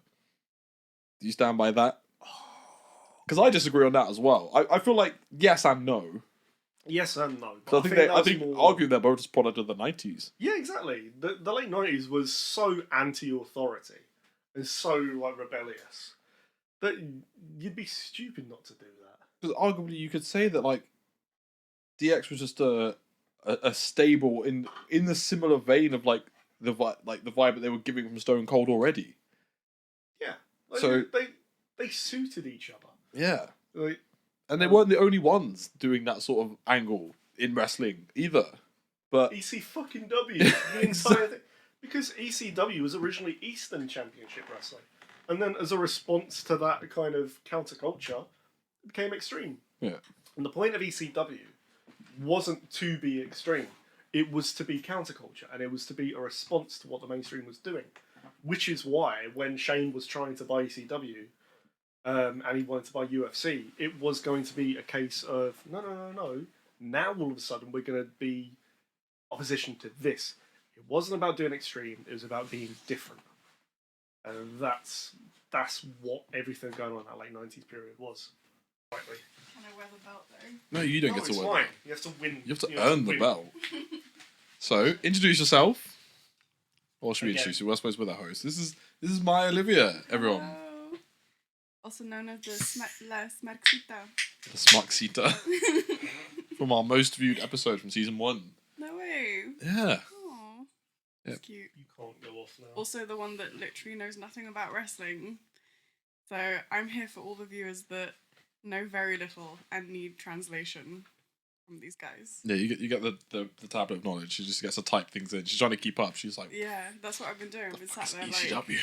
Do you stand by that? Because I disagree on that as well. I feel like yes and no. Yes and no. So I think arguably they're both just product of the 90s. Yeah, exactly. The late 90s was so anti-authority and so like rebellious that you'd be stupid not to do that. Because arguably you could say that like DX was just a stable in the similar vein of like the vibe that they were giving from Stone Cold already. Yeah. Like, so they suited each other. Yeah. Like, and they weren't the only ones doing that sort of angle in wrestling either. But ECW, the entire thing. Because ECW was originally Eastern Championship Wrestling. And then as a response to that kind of counterculture, it became Extreme. Yeah. And the point of ECW wasn't to be extreme. It was to be counterculture, and it was to be a response to what the mainstream was doing. Which is why, when Shane was trying to buy ECW, and he wanted to buy UFC, it was going to be a case of, no. Now, all of a sudden, we're going to be opposition to this. It wasn't about doing extreme, it was about being different. And that's what everything going on in that late 90s period was. Rightly. Can I wear the belt though? No, you don't No, get to it's wear. fine. You have to win. You have to earn the belt. So, introduce yourself. Or should we Again. introduce you? We're supposed to be the host. This is my Olivia, everyone. Hello. Also known as the Smarktita. The Smarkzita. From our most viewed episode from season 1. No way. Yeah. Aw. Yep. That's cute. You can't go off now. Also the one that literally knows nothing about wrestling. So I'm here for all the viewers that know very little and need translation from these guys. Yeah, you get the tablet of knowledge. She just gets to type things in. She's trying to keep up. She's like, Yeah, that's what I've been doing. I've been sat there like ECW.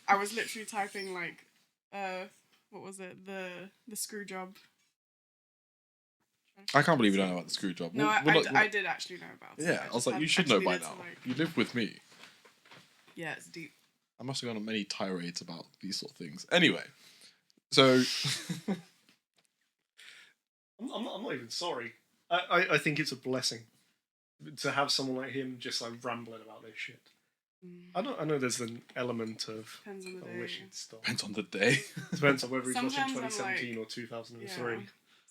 I was literally typing like what was it? The screw job. I can't believe you don't know about the screw job. No, We're not- I did actually know about it. Yeah, I was like, you should know by now. You live with me. Yeah, it's deep. I must have gone on many tirades about these sort of things. Anyway, so I'm not even sorry. I think it's a blessing to have someone like him just like rambling about this shit. I know there's an element of Depends on the I day. wish it'd stop. depends on the day. Depends on whether he's watching Sometimes I'm 2017 like- or 2003. Yeah.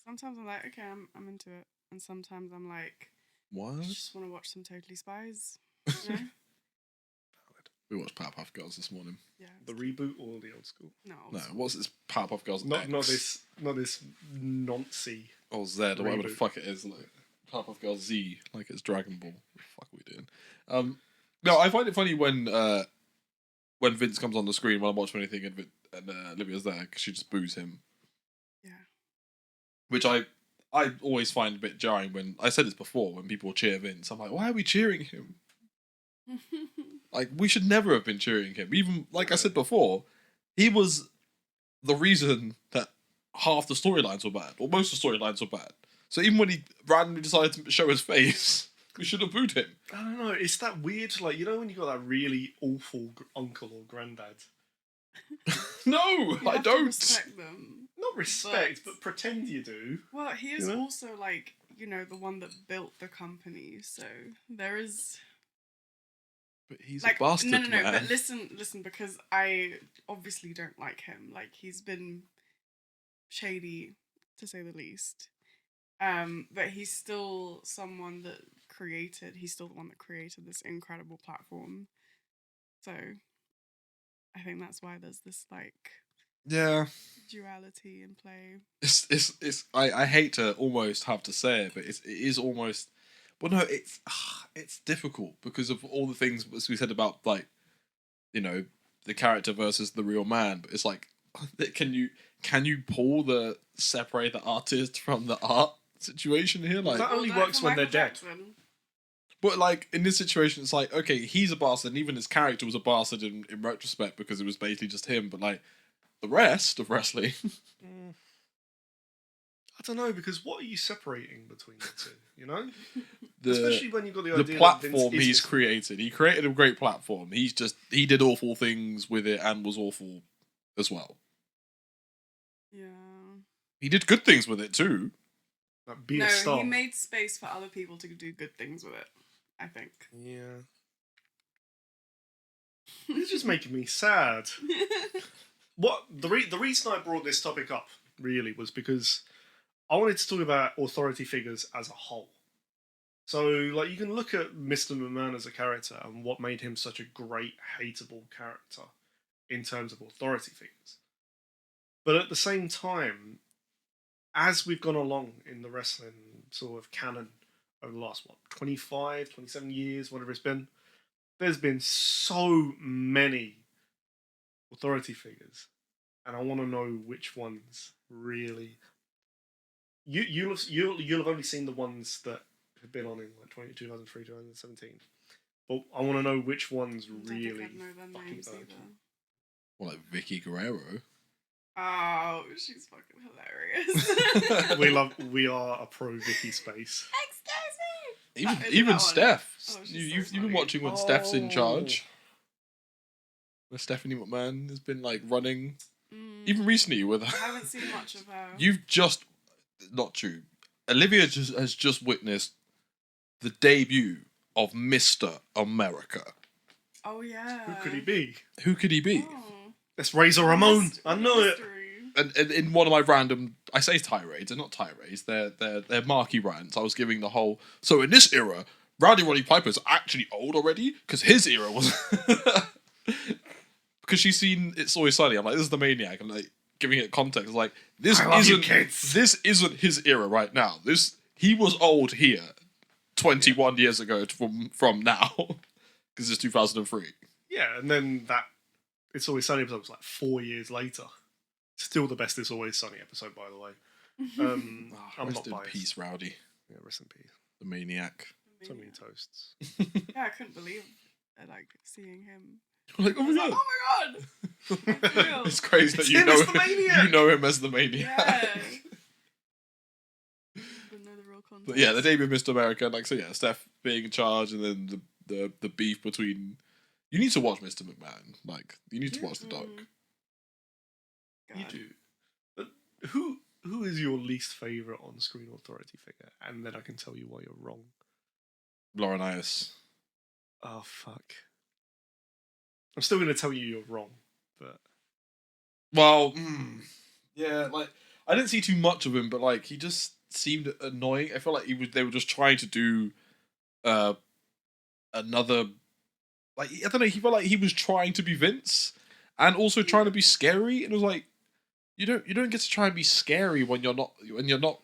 Sometimes I'm like, okay, I'm into it, and sometimes I'm like, I What? just want to watch some Totally Spies. You know? We watched Powerpuff Girls this morning. Yeah. The reboot or the old school? No. No, what's this Powerpuff Girls Not X? not this noncy. Or Z, or whatever the Reboot. fuck it is. Like Powerpuff Girls Z, like it's Dragon Ball. What the fuck are we doing? No, I find it funny when Vince comes on the screen when I'm watching anything and Olivia's there because she just boos him. Yeah. Which I always find a bit jarring when I said this before when people cheer Vince. I'm like, why are we cheering him? Like we should never have been cheering him. Even like I said before, he was the reason that half the storylines were bad, or most of the storylines were bad. So even when he randomly decided to show his face, we should have booed him. I don't know. It's that weird, like, you know, when you got that really awful uncle or granddad. No, You I have to don't. respect them. Not respect, but pretend you do. Well, he is You know? also like, you know, the one that built the company, so there is But he's like a bastard, no, man. but listen, because I obviously don't like him. Like he's been shady to say the least. But he's still someone that he's still the one that created this incredible platform. So I think that's why there's this like Yeah, duality in play. it's. I hate to almost have to say it, but it is almost. Well, no, it's difficult because of all the things as we said about like, you know, the character versus the real man. But it's like, can you separate the artist from the art situation here? Like, That only Well, works for when they're Michael dead. Jackson. but like in this situation, it's like okay, he's a bastard, and even his character was a bastard in retrospect because it was basically just him. But like the rest of wrestling, I don't know, because what are you separating between the two? You know, the especially when you've got the the idea platform that Vince he's is created. He created a great platform. He did awful things with it and was awful as well. Yeah. He did good things with it too. like, be No, a star. he made space for other people to do good things with it, I think. Yeah, it's just making me sad. What the reason I brought this topic up really was because I wanted to talk about authority figures as a whole. So, like, you can look at Mr. McMahon as a character and what made him such a great, hateable character in terms of authority figures. But at the same time, as we've gone along in the wrestling sort of canon over the last, 25, 27 years, whatever it's been, there's been so many authority figures. And I want to know which ones really... You'll have only seen the ones that have been on in like 2003, 2017. But I want to know which ones I don't really think I'd know their fucking names burned. either. Well, like Vicky Guerrero. Oh, she's fucking hilarious. We are a pro Vicky space. Excuse me. Even That one. Steph. Oh, she's You've so been funny. watching when Steph's in charge. Where Stephanie McMahon has been like running. Even recently with I her. haven't seen much of her. You've just not true. Olivia has just witnessed the debut of Mr. America. Oh yeah. Who could he be? Who could he be? Oh. That's Razor Ramon. I know it. And in one of my random, I say tirades, they're not tirades, they're marquee rants. I was giving the whole. So in this era, Rowdy Roddy Piper's actually old already because his era was. Because she's seen It's Always Sunny. I'm like, this is the maniac. I'm like giving it context. Like this isn't his era right now. He was old here, 21 years ago from now, because it's 2003. Yeah, and then that It's Always Sunny episode was like 4 years later. Still the best It's Always Sunny episode, by the way. I'm rest not in biased. peace, Rowdy, Yeah, rest in peace. the maniac. So many toasts. Yeah, I couldn't believe like seeing him. Like, oh I was my like, god. oh my god! For real. It's crazy that It's you him know as the maniac! you know him as the maniac. Yeah. Didn't know the real context. But yeah, the debut of Mr. America, like so yeah, Steph being in charge and then the beef between you need to watch Mr. McMahon. Like you need to watch the doc. You do. But who is your least favourite on-screen authority figure? And then I can tell you why you're wrong. Laurinaitis. Oh, fuck. I'm still going to tell you you're wrong, but... Well, yeah, like I didn't see too much of him, but like he just seemed annoying. I felt like they were just trying to do another like I don't know, he felt like he was trying to be Vince and also trying to be scary, and it was like you don't get to try and be scary when you're not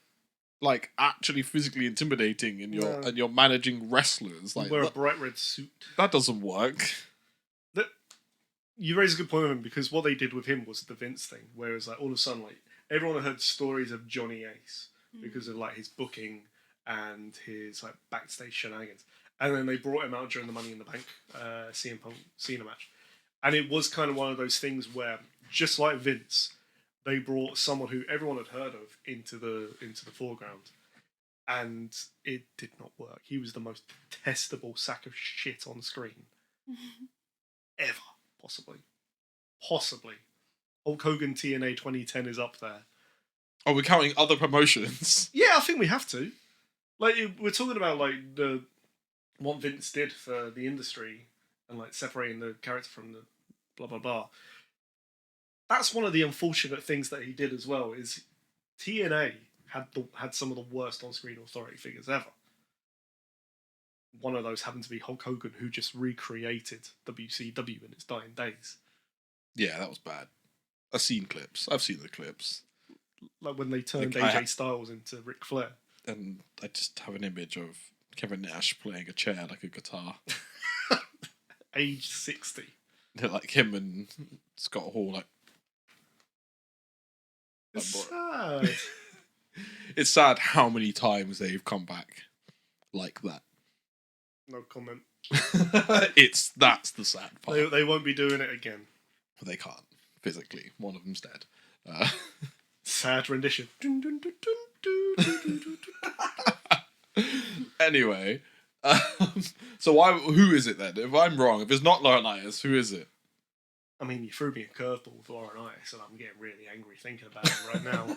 like actually physically intimidating and you're managing wrestlers. Like wear a bright red suit. that doesn't work. You raise a good point with him because what they did with him was the Vince thing, whereas like all of a sudden like everyone had heard stories of Johnny Ace because of like his booking and his like backstage shenanigans, and then they brought him out during the Money in the Bank CM Punk Cena match, and it was kind of one of those things where just like Vince, they brought someone who everyone had heard of into the foreground, and it did not work. He was the most detestable sack of shit on screen ever. Possibly. Hulk Hogan TNA 2010 is up there. Oh, we're counting other promotions. Yeah, I think we have to. Like, we're talking about like what Vince did for the industry and like separating the character from the blah blah blah. That's one of the unfortunate things that he did as well. Is TNA had some of the worst on-screen authority figures ever. One of those happened to be Hulk Hogan, who just recreated WCW in its dying days. Yeah, that was bad. I've seen clips. I've seen the clips. Like when they turned Like, AJ Styles into Ric Flair. And I just have an image of Kevin Nash playing a chair like a guitar. Age 60. Like him and Scott Hall. Like, It's sad. it's sad how many times they've come back like that. No comment. That's the sad part. They won't be doing it again. They can't physically. One of them's dead. Sad rendition. Anyway, so who is it then? If I'm wrong, if it's not Laurinaitis, who is it? I mean, you threw me a curveball with Laurinaitis, and I'm getting really angry thinking about it right now.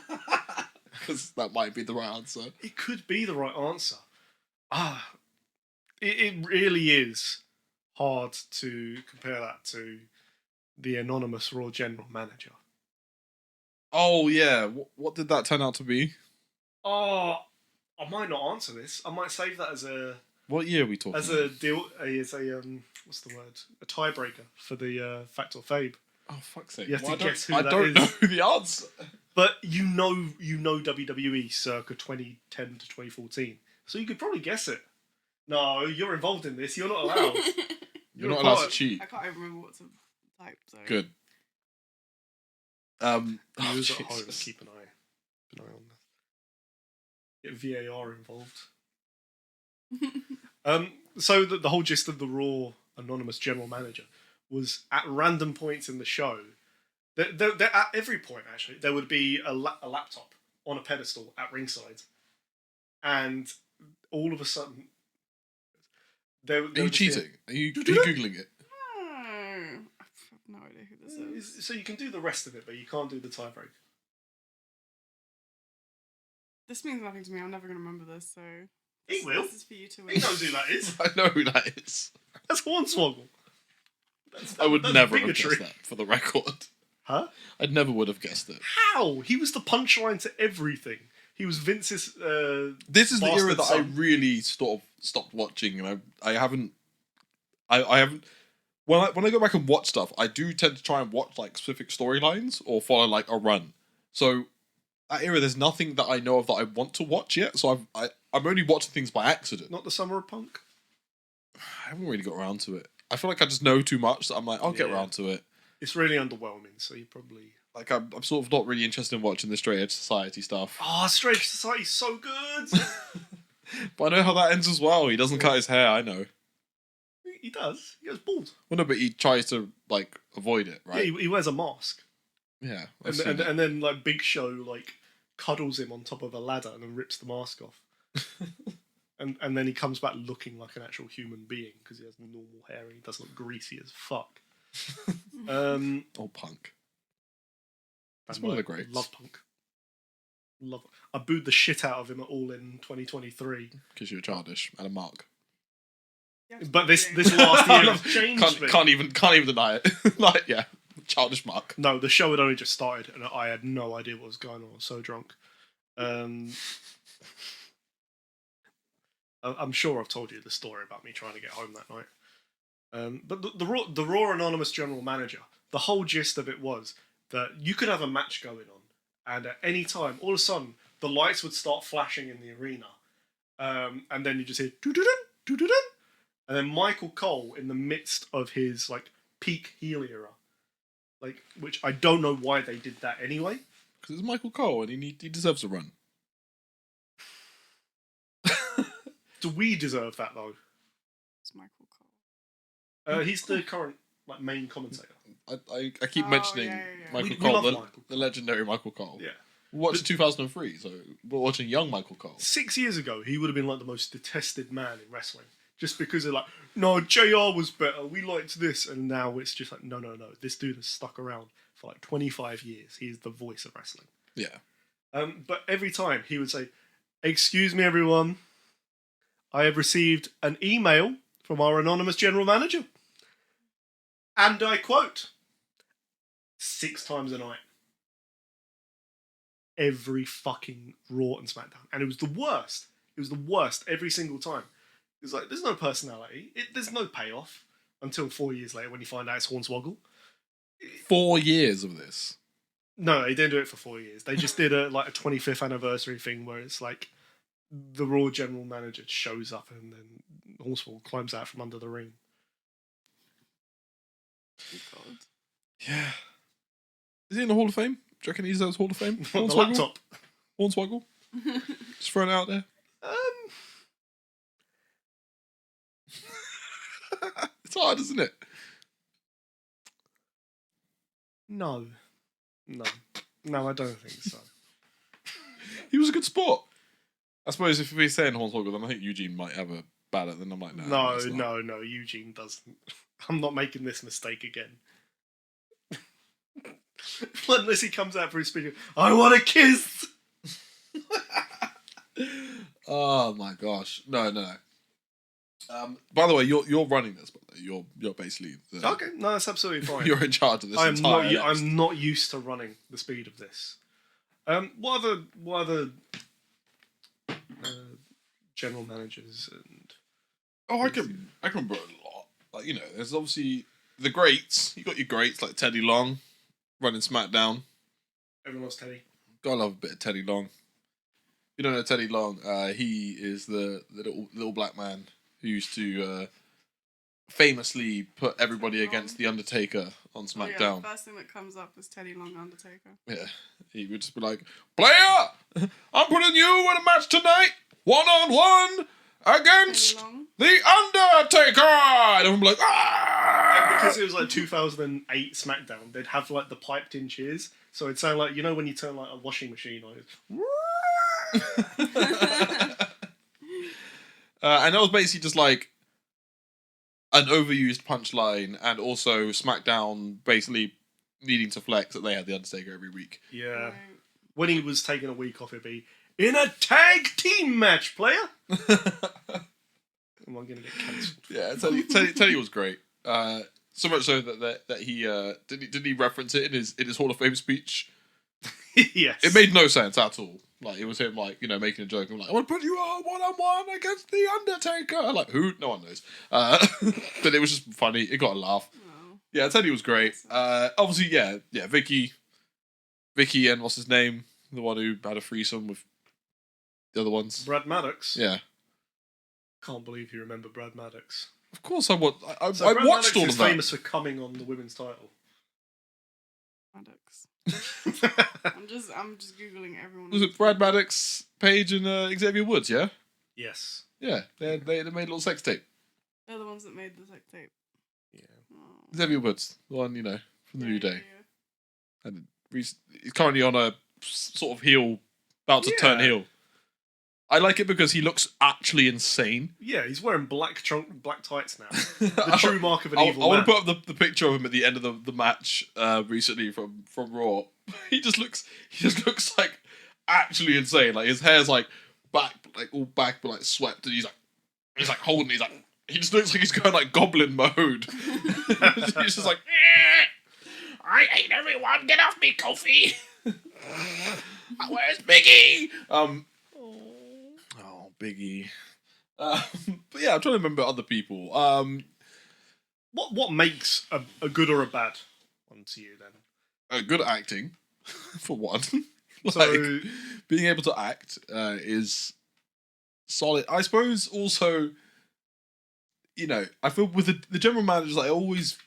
Because that might be the right answer. It could be the right answer. It really is hard to compare that to the anonymous Raw General Manager. Oh yeah, what did that turn out to be? Oh, I might not answer this. I might save that as a What year are we talking? as a deal. As a what's the word? A tiebreaker for the Fact or Fabe. Oh fuck's sake! You have to guess who I that don't is. know the answer. But you know WWE circa 2010 to 2014, so you could probably guess it. No, you're involved in this. You're not allowed. You're not allowed to cheat. I can't even remember what to type. So. Good. Viewers at home, Jesus. keep an eye on that. Get VAR involved. So the whole gist of the Raw anonymous general manager was at random points in the show, There, at every point, actually, there would be a laptop on a pedestal at ringside, and all of a sudden, Are you cheating? Are you googling it? I have no idea who this is. So you can do the rest of it, but you can't do the tiebreak. This means nothing to me. I'm never going to remember this, so... He will. This is for you to win. He knows who that is. I know who that is. That's Hornswoggle. I would that's never have bigotry. guessed that, for the record. Huh? I never would have guessed it. How? He was the punchline to everything. He was Vince's. This is the era that I son. really sort of stopped watching, and I haven't. I haven't. When I go back and watch stuff, I do tend to try and watch like specific storylines or follow like a run. So that era, there's nothing that I know of that I want to watch yet. So I'm only watching things by accident. Not the Summer of Punk. I haven't really got around to it. I feel like I just know too much that I'm like, I'll get around to it. It's really underwhelming, so you probably... Like, I'm sort of not really interested in watching the Straight Edge Society stuff. Oh, Straight Edge Society's so good! But I know how that ends as well. He doesn't cut his hair, I know. He does. He goes bald. Well, no, but he tries to, like, avoid it, right? Yeah, he wears a mask. Yeah. And then, like, Big Show, like, cuddles him on top of a ladder and then rips the mask off. and then he comes back looking like an actual human being because he has normal hair and he doesn't look greasy as fuck. Oh, Punk. That's one of the greats. Love Punk. Love it. I booed the shit out of him at All In 2023. Because you're childish and a mark. But this last year has changed me. Can't even deny it. Like, yeah, childish mark. No, the show had only just started and I had no idea what was going on. I was so drunk. I'm sure I've told you the story about me trying to get home that night. But the Raw Anonymous General Manager, the whole gist of it was that you could have a match going on, and at any time, all of a sudden, the lights would start flashing in the arena, and then you just hear doo-doo-dun, doo-doo-dun, and then Michael Cole in the midst of his like peak heel era, like which I don't know why they did that anyway. Because it's Michael Cole and he deserves a run. Do we deserve that though? It's Michael Cole. He's the current like main commentator. I keep mentioning Michael We Cole, love the Michael Cole. the legendary Michael Cole. Yeah. We watched 2003, so we're watching young Michael Cole. 6 years ago, he would have been like the most detested man in wrestling. Just because they're like, no, JR was better, we liked this. And now it's just like, no. This dude has stuck around for like 25 years. He's the voice of wrestling. Yeah. But every time he would say, excuse me, everyone. I have received an email from our anonymous general manager. And I quote, 6 times a night. Every fucking Raw and SmackDown. And it was the worst. It was the worst every single time. It was like, there's no personality. There's no payoff until 4 years later when you find out it's Hornswoggle. 4 years of this. No, they didn't do it for 4 years. They just did a 25th anniversary thing where it's like the Raw general manager shows up and then Hornswoggle climbs out from under the ring. Oh, God. Yeah. Is he in the Hall of Fame? Do you reckon he deserves Hall of Fame? The laptop. Hornswoggle? Just throw it out there. It's hard, isn't it? No, I don't think so. He was a good sport. I suppose if we're saying Hornswoggle, then I think Eugene might have a bad at. Then I'm like, no, Eugene doesn't. I'm not making this mistake again. Unless he comes out for his speech, I want a kiss. Oh my gosh, no. By the way, you're running this, but you're basically okay. No, that's absolutely fine. You're in charge of this. I'm not used to running the speed of this. What other general managers and I can remember a lot. Like, you know, there's obviously the greats. You got your greats like Teddy Long running SmackDown. Everyone loves Teddy. Gotta love a bit of Teddy Long. You don't know Teddy Long? He is the little black man who used to famously put everybody against the Undertaker on SmackDown. Oh, yeah, the first thing that comes up is Teddy Long Undertaker. Yeah, he would just be like, "Player, I'm putting you in a match tonight, 1-on-1 against Long. the Undertaker, and everyone be like, ah! Because it was like 2008 SmackDown, they'd have like the piped in cheers, so it'd sound like, you know when you turn like a washing machine on it. And that was basically just like an overused punchline, and also SmackDown basically needing to flex that they had the Undertaker every week. Yeah. Right. When he was taking a week off, it'd be in a tag team match, player. Am I going to get cancelled? Yeah, Teddy was great. So much so that he didn't he reference it in his Hall of Fame speech. Yes. It made no sense at all. Like, it was him, like, you know, making a joke. I'm like, I want to put you on one-on-one against the Undertaker. Like, who? No one knows. But it was just funny. It got a laugh. Oh. Yeah, Teddy was great. Obviously, yeah, Vicky, and what's his name? The one who had a threesome with the other ones. Brad Maddox. Yeah. Can't believe you remember Brad Maddox. Of course I would. I So Brad watched Maddox all is of that. famous for coming on the women's title. Maddox. I'm just googling everyone. Was it Brad Maddox, Paige, and Xavier Woods, yeah? Yes. Yeah, they made a little sex tape. They're the ones that made the sex tape. Yeah. Oh. Xavier Woods, the one, you know, from the New Day. Yeah. And he's currently on a sort of heel, about to turn Yeah. heel. I like it because he looks actually insane. Yeah, he's wearing black tights now. The true mark of an evil I man. want to put up the picture of him at the end of the match recently from Raw. He just looks like actually insane. Like, his hair's like back, like all back, but like swept, and he's like holding. He just looks like he's going like goblin mode. He's just like, I hate everyone. Get off me, Kofi. Where's Biggie? Oh, Biggie. But yeah, I'm trying to remember other people. What makes a good or a bad one to you then? Good acting, for one. So Being able to act is solid. I suppose also, you know, I feel with the general managers, I always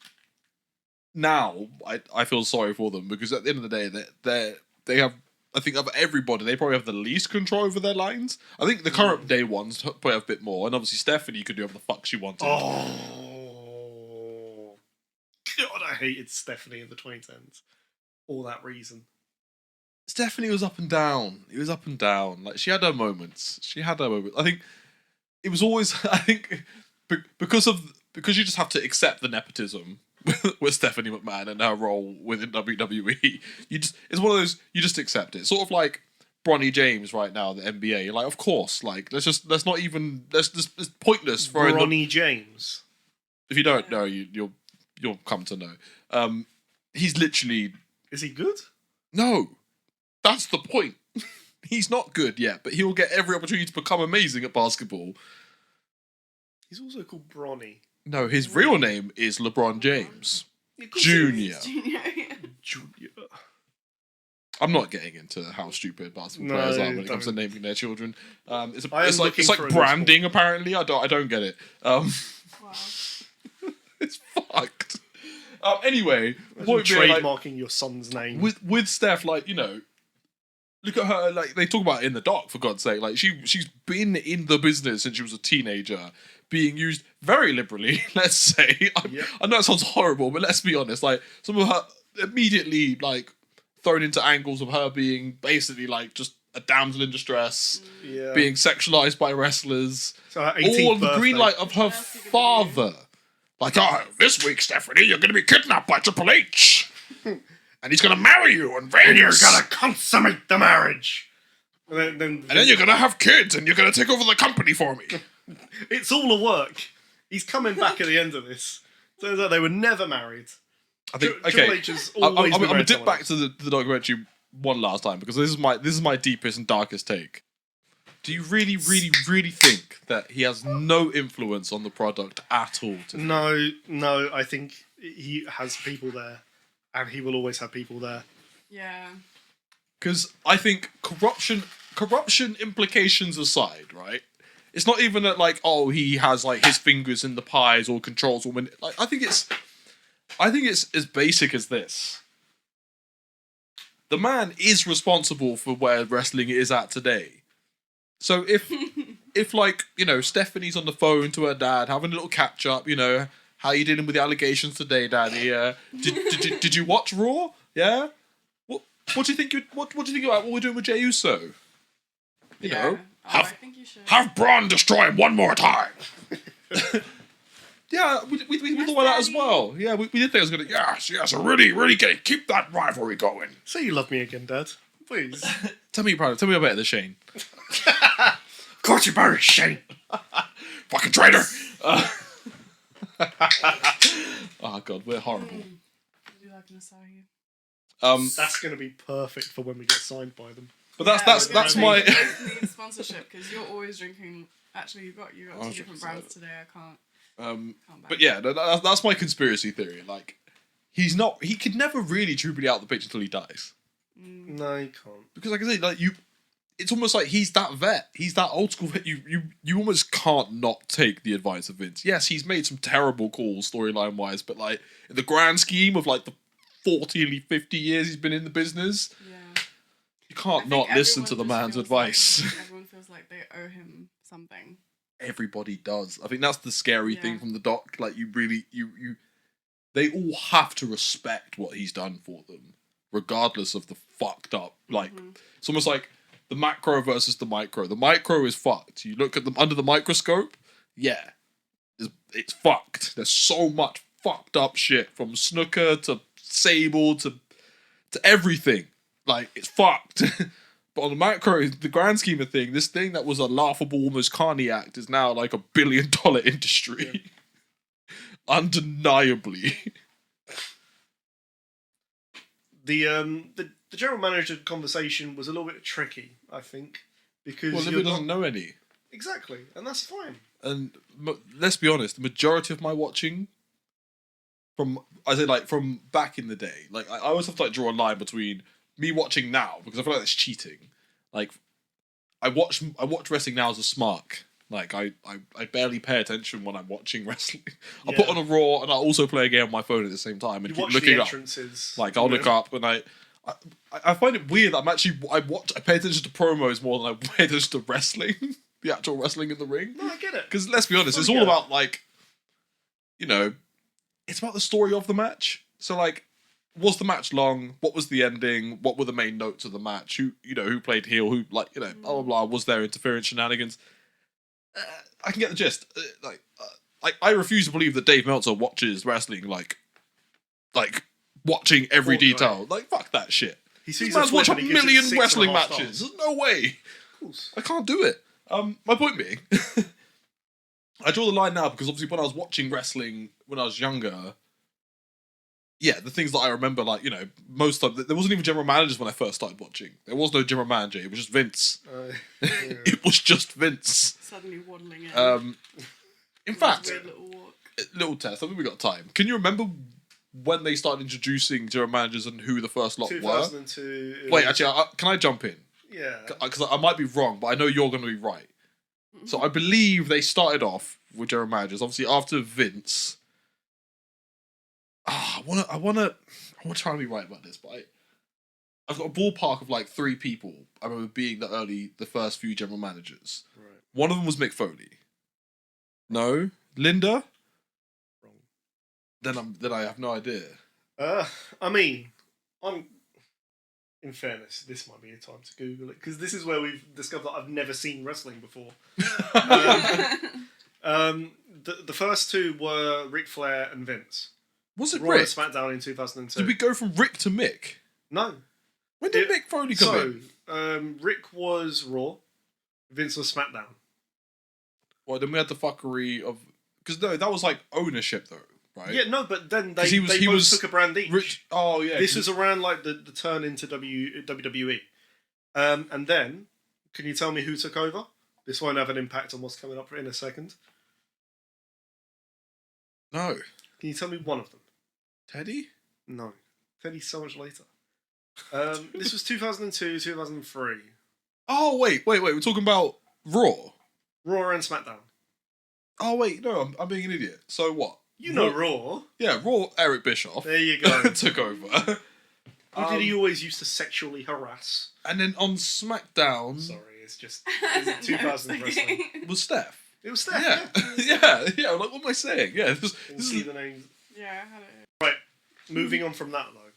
now I feel sorry for them, because at the end of the day, they have, I think, of everybody, they probably have the least control over their lines. I think the current day ones probably have a bit more, and obviously Stephanie could do whatever the fuck she wanted. Oh, God, I hated Stephanie in the 2010s. For that reason. Stephanie was up and down. It was up and down. Like, she had her moments. I think it was always, I think, because you just have to accept the nepotism with Stephanie McMahon and her role within WWE. It's one of those, you just accept it. Sort of like Bronny James right now, the NBA. You're like, of course, like, it's pointless for Bronny James. If you don't know, you'll come to know. He's literally, Is he good? no, that's the point. He's not good yet, but he'll get every opportunity to become amazing at basketball. He's also called Bronny. No, his real name is LeBron James Junior. Junior. I'm not getting into how stupid basketball players are when it comes to don't. naming their children. It's looking like for a new branding. Apparently, I don't get it. Wow. It's fucked. Anyway, point being, like, Trademarking your son's name. with Steph, like, you know, look at her. Like, they talk about it in the doc, for God's sake. Like, she's been in the business since she was a teenager, being used very liberally. Let's say. I know it sounds horrible, but let's be honest. Like, some of her immediately, like, thrown into angles of her being basically like just a damsel in distress, being sexualized by wrestlers, So her all 18th on the green light of her father. Like, oh, this week, Stephanie, you're going to be kidnapped by Triple H. And he's going to marry you in Vegas. And you're going to consummate the marriage. And then you're going to have kids, and you're going to take over the company for me. It's all a work. He's coming back at the end of this. Turns out they were never married. I think, Triple okay, H has always I'm been going to married dip back to the documentary one last time, because this is my deepest and darkest take. Do you really, really, really think that he has no influence on the product at all? No, I think he has people there, and he will always have people there. Yeah. Because I think corruption implications aside, right? It's not even that, like, oh, he has like his fingers in the pies or controls women. Like, I think it's as basic as this. The man is responsible for where wrestling is at today. So if if like, you know, Stephanie's on the phone to her dad, having a little catch up, you know, how you dealing with the allegations today, Daddy? Did you watch Raw? Yeah. What do you think? What do you think about what we're doing with Jey Uso? You know, I think you should. have Braun destroy him one more time. Yeah, we thought about that as well. Yeah, we did think it was gonna. Yes, really keep that rivalry going. Say you love me again, Dad. Please. Tell me you're proud. Tell me you're better than Shane. Of course you're better, Shane. Fucking traitor. Oh god, we're horrible. I do like an Asahi. That's gonna be perfect for when we get signed by them. But that's my. You both need sponsorship because you're always drinking. Actually, you got 2 different brands today. I can't. But yeah, that's my conspiracy theory. Like, he could never really truly be out of the picture until he dies. No, you can't. Because like I say, like it's almost like he's that vet. He's that old school vet. You almost can't not take the advice of Vince. Yes, he's made some terrible calls storyline wise, but like in the grand scheme of like the 40, 50 years he's been in the business, you can't not listen to the man's advice. Everyone feels like they owe him something. Everybody does. I think that's the scary thing from the doc. Like you they all have to respect what he's done for them, regardless of the fucked up. Like it's almost like the macro versus the micro. The micro is fucked. You look at them under the microscope. Yeah, it's fucked. There's so much fucked up shit from Snooker to Sable to everything. Like it's fucked. But on the macro, the grand scheme of thing, this thing that was a laughable, almost carny act is now like $1 billion industry. Yeah. Undeniably. The general manager conversation was a little bit tricky, I think, because Olivia doesn't know any. Exactly, and that's fine. And let's be honest, the majority of my watching from back in the day, like I always have to like draw a line between me watching now, because I feel like that's cheating. Like, I watch wrestling now as a smark. Like, I barely pay attention when I'm watching wrestling. I put on a Raw and I also play a game on my phone at the same time and keep looking up. Like, I'll look up and I find it weird that I pay attention to promos more than I pay attention to wrestling. The actual wrestling in the ring. No, I get it. Because let's be honest, it's all about like, you know, it's about the story of the match. So like, was the match long? What was the ending? What were the main notes of the match? Who played heel? Who blah blah blah? Was there interference shenanigans? I can get the gist. I refuse to believe that Dave Meltzer watches wrestling like watching every detail. Like fuck that shit. This man's watched 1 million wrestling matches. There's no way. Of course. I can't do it. My point being, I draw the line now because obviously when I was watching wrestling when I was younger. Yeah, the things that I remember, like, you know, most of there wasn't even general managers when I first started watching. There was no general manager. It was just Vince. It was just Vince. Suddenly waddling in. In fact, weird little walk. Little test. I think we got time. Can you remember when they started introducing general managers and who the first lot 2002. were? Wait, actually, can I jump in? Yeah. Because I might be wrong, but I know you're going to be right. So I believe they started off with general managers. Obviously, after Vince. I want to try and be right about this, but I've got a ballpark of like 3 people I remember being the first few general managers. Right. One of them was Mick Foley. No, Linda. Wrong. Then I have no idea. I mean, in fairness, this might be a time to Google it because this is where we've discovered that I've never seen wrestling before. The first 2 were Ric Flair and Vince. Was it Raw Rick? and SmackDown in 2002. Did we go from Rick to Mick? No. When did Mick Foley come in? Rick was Raw, Vince was SmackDown. Well, then we had the fuckery of... Because no, that was like ownership though, right? Yeah, no, but then they both took a brand each. Oh, yeah. This was around like the turn into WWE. And then, can you tell me who took over? This won't have an impact on what's coming up in a second. No. Can you tell me one of them? Teddy? No. Teddy's so much later. This was 2002, 2003. Oh, wait. We're talking about Raw? Raw and SmackDown. Oh, wait. No, I'm being an idiot. So what? You know Raw. Yeah, Raw, Eric Bischoff. There you go. Took over. Who did he always used to sexually harass? And then on SmackDown... Sorry, It's just it's 2000 wrestling. Was Steph? It was Steph. Yeah. Like, what am I saying? Yeah, We'll see the names. Yeah, I had it. Right. Moving on from that though,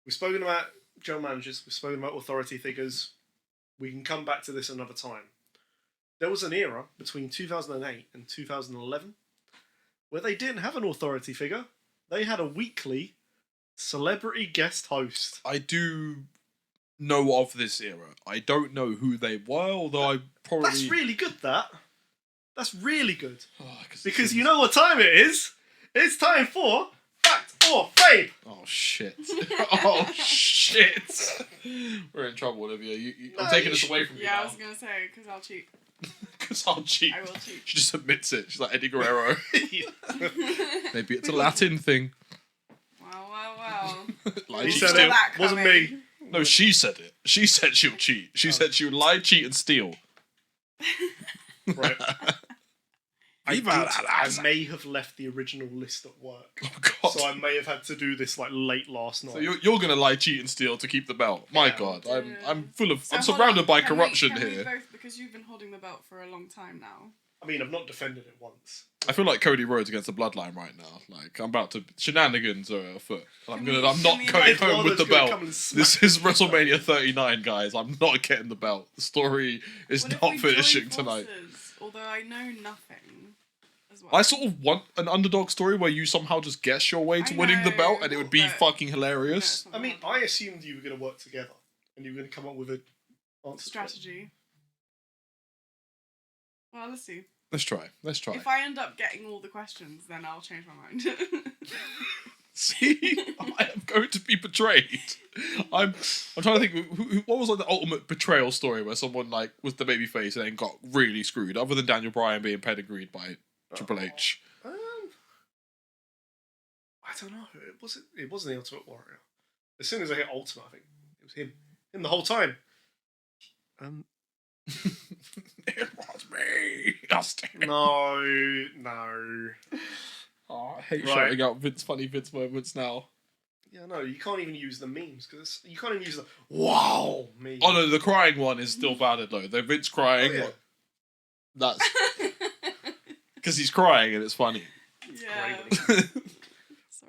we've spoken about general managers. We've spoken about authority figures. We can come back to this another time. There was an era between 2008 and 2011 where they didn't have an authority figure. They had a weekly celebrity guest host. I do know of this era. I don't know who they were, although I probably... That's really good, that. That's really good. Oh, Because you know what time it is? It's time for Fact or Fave! Oh, shit. Oh, shit. We're in trouble, Olivia. I'm taking this away from you Yeah, now. I was going to say, because I'll cheat. Because I'll cheat. I will cheat. She just admits it. She's like Eddie Guerrero. Maybe it's a Latin thing. Wow. Lie, He cheat, said steal. it. Wasn't me. No, she said it. She said she'll cheat. She said she would lie, cheat, and steal. Right. Viva I la raza. may have left the original list at work. Oh, God. So I may have had to do this like late last night. So you're gonna lie, cheat, and steal to keep the belt. My Yeah. God, Yeah. I'm full of. So I'm hold surrounded on, by can corruption we here. both, because you've been holding the belt for a long time now. I mean, I've not defended it once. I feel like Cody Rhodes against the Bloodline right now. Like I'm about to shenanigans are afoot. And Can I'm we- not can we, going like- home with the Edwardo's gonna belt. come and smack This is WrestleMania 39, guys. I'm not getting the belt. The story is What if not we finishing join tonight. forces? Although I know nothing as well. I sort of want an underdog story where you somehow just guess your way to I winning the know, belt, and it would be but- fucking No, hilarious. it's not I mean, happening. I assumed you were going to work together and you were going to come up with a answer. Strategy. Well, let's see. Let's try. If I end up getting all the questions, then I'll change my mind. See, I am going to be betrayed. I'm trying to think. What was like the ultimate betrayal story where someone like was the babyface and then got really screwed, other than Daniel Bryan being pedigreed by Triple H. I don't know. It wasn't the Ultimate Warrior. As soon as I hit Ultimate, I think it was him. Him the whole time. It was me. Austin. No. Oh, I hate Right. shouting out funny Vince moments now. Yeah, no, you can't even use the memes because you can't even use the wow meme. Oh no, the crying one is still valid though. The Vince crying, Oh, yeah. that's because he's crying and it's funny. yeah. Great. Sorry.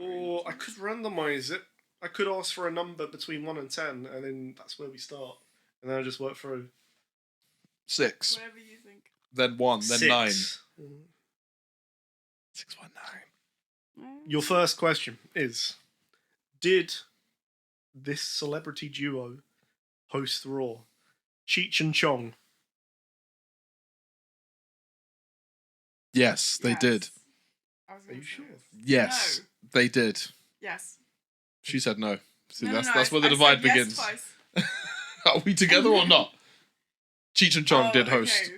Or I could randomize it. I could ask for a number between 1 and 10, and then that's where we start. And then I just work through. 6, Whatever you think. then 1, then 9. 6. 619. Your first question is: did this celebrity duo host Raw? Cheech and Chong. Yes, they Yes. did. I was Are gonna you say sure? Yes, they did. Yes. She said no. See, No, that's no, where the I divide said yes begins. twice. Are we together or not? Cheech and Chong Oh, did host. okay.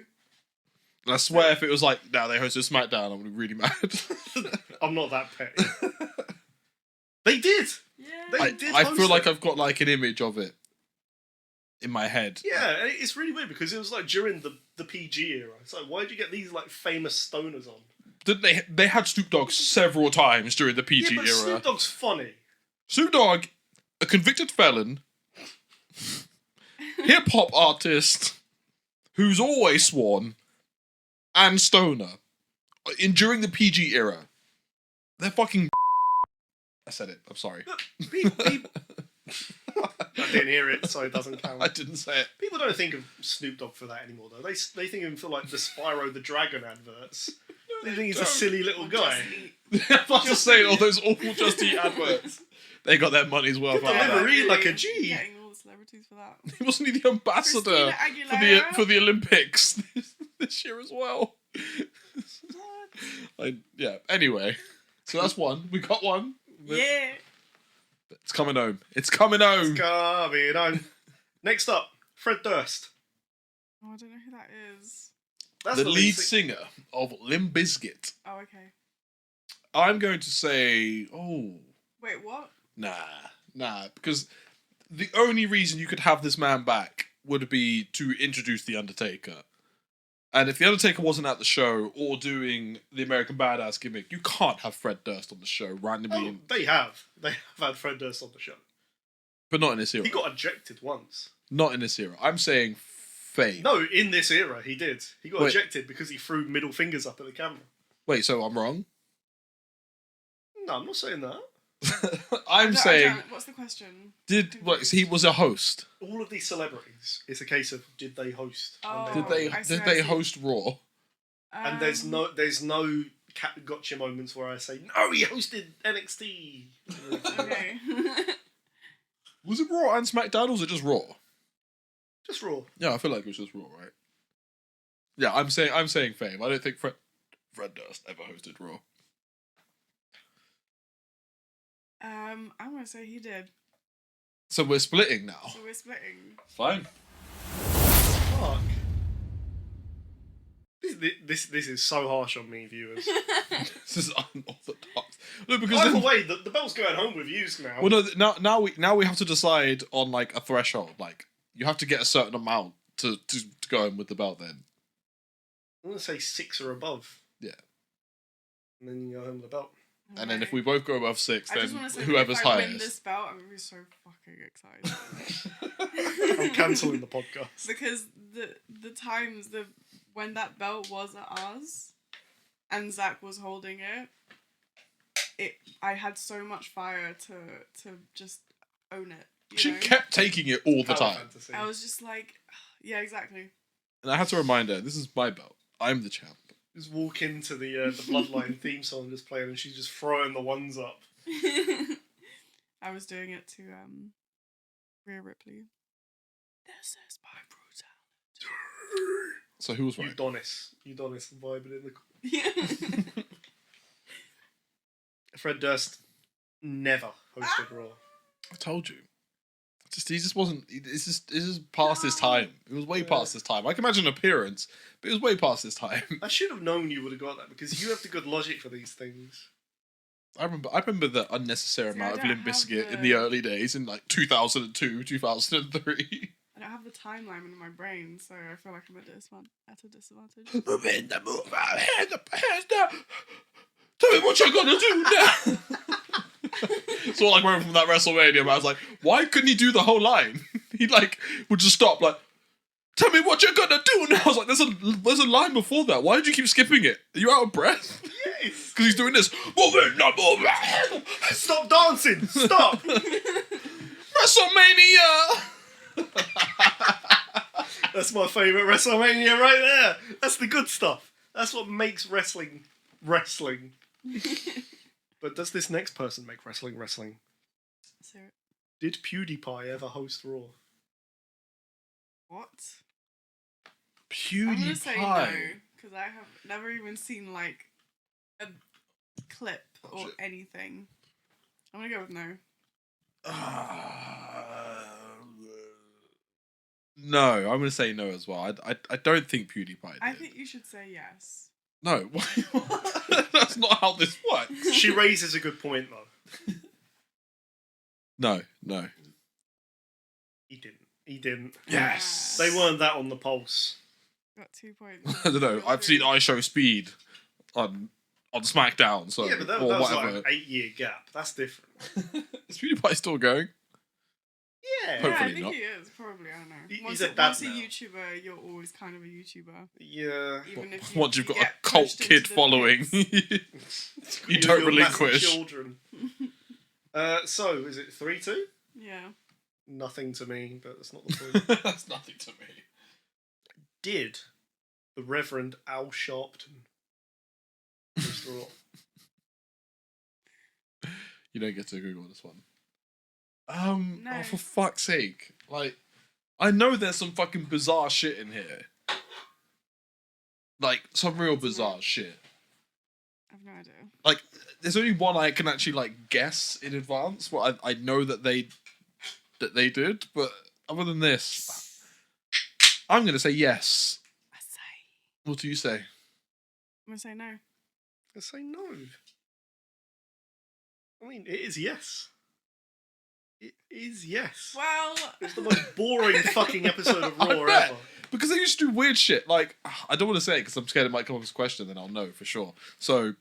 And I swear, if it was like, now they hosted SmackDown, I would be really mad. I'm not that petty. They did. Yeah. They did I host feel like it. I've got like an image of it in my head. Yeah, it's really weird because it was like during the PG era. It's like, why did you get these like famous stoners on? Didn't they? They had Snoop Dogg several times during the PG Yeah, but era. Snoop Dogg's funny. Snoop Dogg, a convicted felon, hip hop artist who's always sworn, and stoner. During the PG era, they're fucking. I said it. I'm sorry. People, I didn't hear it, so it doesn't count. I didn't say it. People don't think of Snoop Dogg for that anymore, though. They think of him for like the Spyro the Dragon adverts. They think he's a don't. silly little Or guy. Just Eat. I'm about to say all those awful Just Eat adverts. They got their money's worth Good out of that. delivery. like a Really G. Getting all the celebrities for that. He wasn't he the ambassador Christina for the Aguilera. for the Olympics this year as well? Yeah. Anyway, so that's one. We got one. Yeah. It's coming home. It's coming home. Coming on. Next up, Fred Durst. Oh, I don't know who that is. That's The lead sing- singer of Limp Bizkit. Oh, okay. I'm going to say, Wait, what? nah, because the only reason you could have this man back would be to introduce The Undertaker. And if The Undertaker wasn't at the show or doing the American Badass gimmick, you can't have Fred Durst on the show randomly, Oh, they have. They have had Fred Durst on the show. but not in this era. He got ejected once. Not in this era. I'm saying Fame. No, in this era, he did. He got Wait. ejected because he threw middle fingers up at the camera. Wait, so I'm wrong? No, I'm not saying that. I'm saying, What's the question? so he was a host. All of these celebrities, it's a case of did they host? Oh, Did they I see, did I they see. host Raw? And there's no gotcha moments where I say, no, he hosted NXT. Okay. Was it Raw and SmackDown, or was it just Raw? Just Raw. Yeah, I feel like it was just Raw, right? Yeah, I'm saying Fame. I don't think Fred Durst ever hosted Raw. I'm gonna say he did. So we're splitting now. So we're splitting. Fine. Fuck. This is so harsh on me, viewers. This is unorthodox. No, because Either then, way, the bell's going home with yous now. well, no, now we have to decide on like a threshold. Like you have to get a certain amount to go in with the belt. Then I'm gonna say 6 or above. Yeah. And then you go home with the belt. and then if we both go above 6, I then just want to say, whoever's if I win highest. this belt, I'm gonna be so fucking excited. I'm cancelling the podcast. Because the times when that belt was at ours, and Zach was holding it, I had so much fire to just own it. You She know? kept taking it all the Power time. fantasy. I was just like, yeah, exactly. And I had to remind her, this is my belt. I'm the champ. Just walk into the Bloodline theme song just playing, and she's just throwing the ones up. I was doing it to Rhea Ripley. This is my brutality. So who was right? Udonis vibing in the. Yeah. Fred Durst never hosted Raw. I told you. He just wasn't. It's just past his time. It was way past his time. I can imagine an appearance, but it was way past his time. I should have known you would have got that because you have the good logic for these things. I remember the unnecessary See, amount I of don't Limp have Bizkit in the- the early days in like 2002, 2003. I don't have the timeline in my brain, so I feel like I'm at a disadvantage. Move in the move out, hands up, hands down. Tell me what you're gonna do now. So like going from that WrestleMania, I was like, why couldn't he do the whole line? He like would just stop like, tell me what you're gonna do now. I was like, there's a line before that. Why did you keep skipping it? Are you out of breath? Yes. Because he's doing this. Move in the move out. Stop dancing. Stop. WrestleMania. That's my favourite WrestleMania right there. That's the good stuff. That's what makes wrestling wrestling. But does this next person make wrestling wrestling? So, Did PewDiePie ever host Raw? what? I'm gonna say no, PewDiePie. because I have never even seen like a clip or shit. anything. I'm gonna go with no. No, I'm going to say no as well. I don't think PewDiePie did. I think you should say yes. No, that's not how this works. She raises a good point though. No. He didn't. Yes. They weren't that on the pulse. Got 2 points. I don't know. I've seen I Show Speed on SmackDown, so Yeah, but that or was whatever. like an 8-year gap. That's different. Is PewDiePie still going? Yeah. Yeah, I Hopefully think not. he is. Probably, I don't know. He's Once, a dad once a now. YouTuber, you're always kind of a YouTuber. Yeah. Even if Once you've got a get cult pushed into kid the following, pits. you don't Your massive relinquish. Children. So, is it 3-2? Yeah. Nothing to me, but that's not the point. That's nothing to me. Did the Reverend Al Sharpton host Raw? You don't get to Google this one. No. Oh, for fuck's sake. Like, I know there's some fucking bizarre shit in here. Like, some real bizarre shit. I have no idea. Like, there's only one I can actually, like, guess in advance. But I know that they did. But other than this, I'm going to say yes. I say. What do you say? I'm gonna say no. I say no. I mean, it is yes. It is yes. Well, It's the most boring fucking episode of I Raw bet. ever. Because they used to do weird shit. Like, I don't want to say it because I'm scared it might come up as a question, then I'll know for sure. So,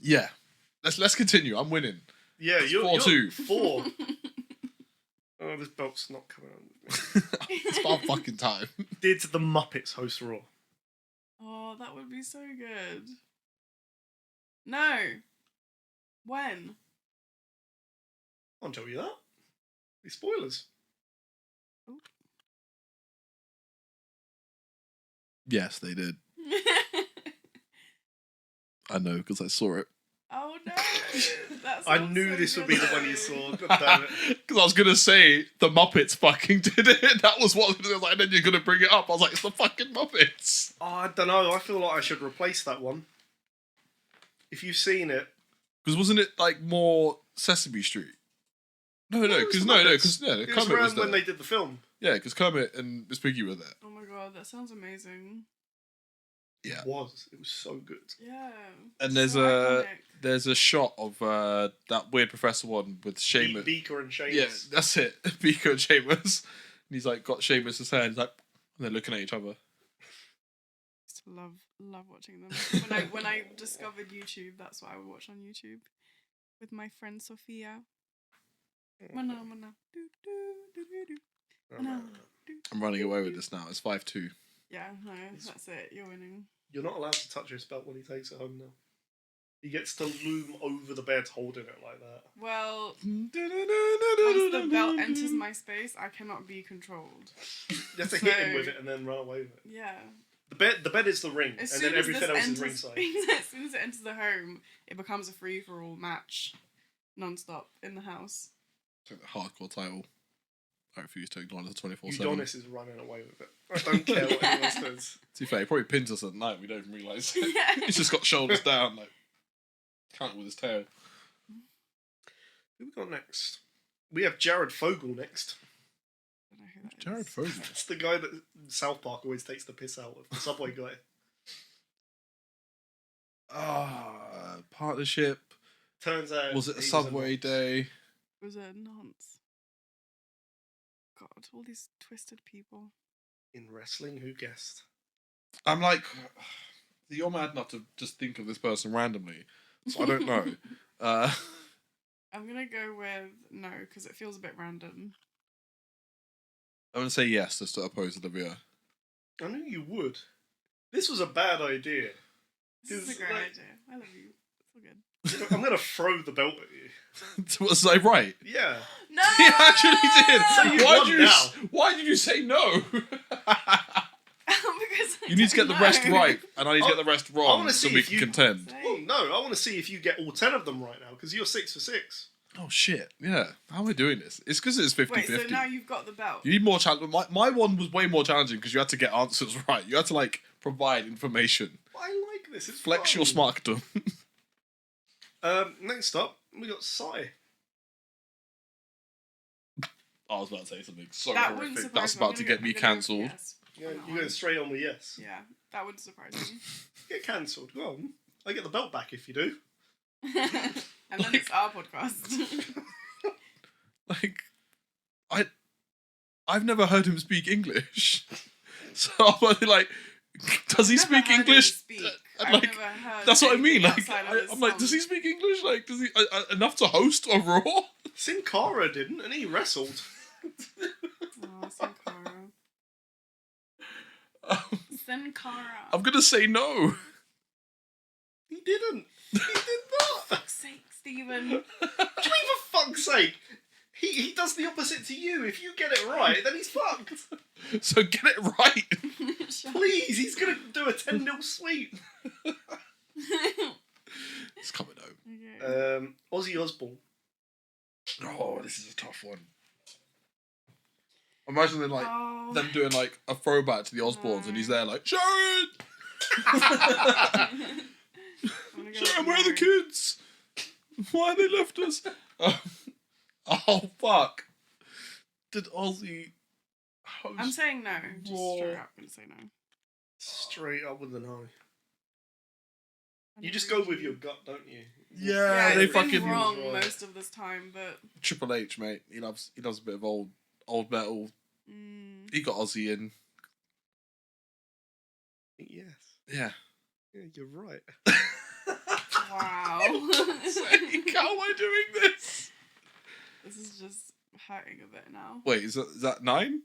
yeah. Let's continue. I'm winning. Yeah, It's you're 4-2. 4. No, this belt's not coming on. It's about fucking time. Did the Muppets host Raw? Oh, that would be so good. No. When? I'll tell you that. These spoilers. Yes, they did. I know, because I saw it. Oh no! That I sounds knew so this would good be the one you though. saw. God damn it. Because I was going to say, the Muppets fucking did it. That was what I was like, and then you're going to bring it up. I was like, it's the fucking Muppets. Oh, I don't know. I feel like I should replace that one. If you've seen it. Because wasn't it, like, more Sesame Street? No, because It was Kermit was around there. when they did the film. Yeah, because Kermit and Miss Piggy were there. Oh my god, that sounds amazing. Yeah. It was so good. Yeah. And there's so a shot of that weird professor one with Seamus. Beaker and Seamus. Yeah, that's it. Beaker and Seamus. And he's like got Seamus' hand. He's like, and they're looking at each other. Just love watching them. When I discovered YouTube, that's what I would watch on YouTube with my friend Sophia. Mana, mana, do, do, do, do, do. Mana, do, I'm running away with this now. It's 5-2. Yeah, no, that's it. You're winning. You're not allowed to touch his belt when he takes it home now. He gets to loom over the bed holding it like that. Well, once the belt enters my space, I cannot be controlled. You have to hit him with it and then run away with it. Yeah. The bed is the ring, As and soon then as everything this else is enters- ringside. As soon as it enters the home, it becomes a free-for-all match, non-stop in the house. It's like the hardcore title. I refuse to acknowledge the 24/7. Udonis is running away with it. I don't care what anyone says. To be fair, he probably pins us at night. We don't even realise it. Yeah. He's just got shoulders down, like counting with his tail. Who we got next? We have Jared Fogle next. I don't know who that is. Jared Fogle. That's the guy that South Park always takes the piss out of. The Subway guy. Partnership. Turns out. Was it a he Subway nonce. day? Was it a nonce? God, all these twisted people. In wrestling, who guessed? I'm like, you're mad enough to just think of this person randomly, so I don't know. I'm gonna go with no, because it feels a bit random. I'm gonna say yes, just to oppose Olivia. I knew you would. This was a bad idea. This is a Is, great like- idea. I love you. It's all good. I'm going to throw the belt at you. Was I right? Yeah. No! He actually did. So you won now. Why did you say no? Because You need to get the rest right, and I need to get the rest I wrong wanna so see we if can you- contend. Well, no, I want to see if you get all 10 of them right now, because you're 6 for 6. Oh shit! Yeah, how am I doing this? It's because it's 50-50. Wait, so now you've got the belt. You need more challenge. My one was way more challenging because you had to get answers right. You had to like provide information. I like this. It's Flex fun. your smarkdom. Next up, we got Sai. I was about to say something so That wouldn't horrific. surprise That's me. I'm about to gonna get go- me I'm gonna go cancelled. yes. You're going straight on with yes. Yeah, that would surprise me. Get cancelled. Go on. I get the belt back if you do. And then it's our podcast. Like, I've never heard him speak English, so I'm like, does he I've never speak heard him English? speak. And, I've like, never heard that's what I mean. anything Like, outside of his I'm like, does he songs. speak English? Like, does he enough to host a Raw? Sin Cara didn't, and he wrestled. Oh, Sin Cara. Sin Cara. I'm gonna say no. He didn't. He did not. fuck's sake, Stephen. What do you mean, for fuck's sake? He does the opposite to you. If you get it right, then he's fucked. So get it right. Please, he's going to do a 10-0 sweep. It's coming home. Okay. Ozzy Osbourne. Oh, this is a tough one. Imagine them like Oh. them doing like a throwback to the Osbournes, and he's there like, Sharon, I'm gonna go Sharon, with where are the no. kids? Why they left us? Oh fuck! Did Ozzy? Host? I'm saying no. Just Raw? straight up, I'm gonna say no. Straight up with an eye. I You don't just really go with do- your gut, don't you? Yeah, they it's been fucking wrong right. most of this time, but Triple H, mate. He loves a bit of old metal. He got Ozzy in. Yes. Yeah. Yeah, you're right. wow. How am I doing this? This is just hurting a bit now. Wait, is that 9?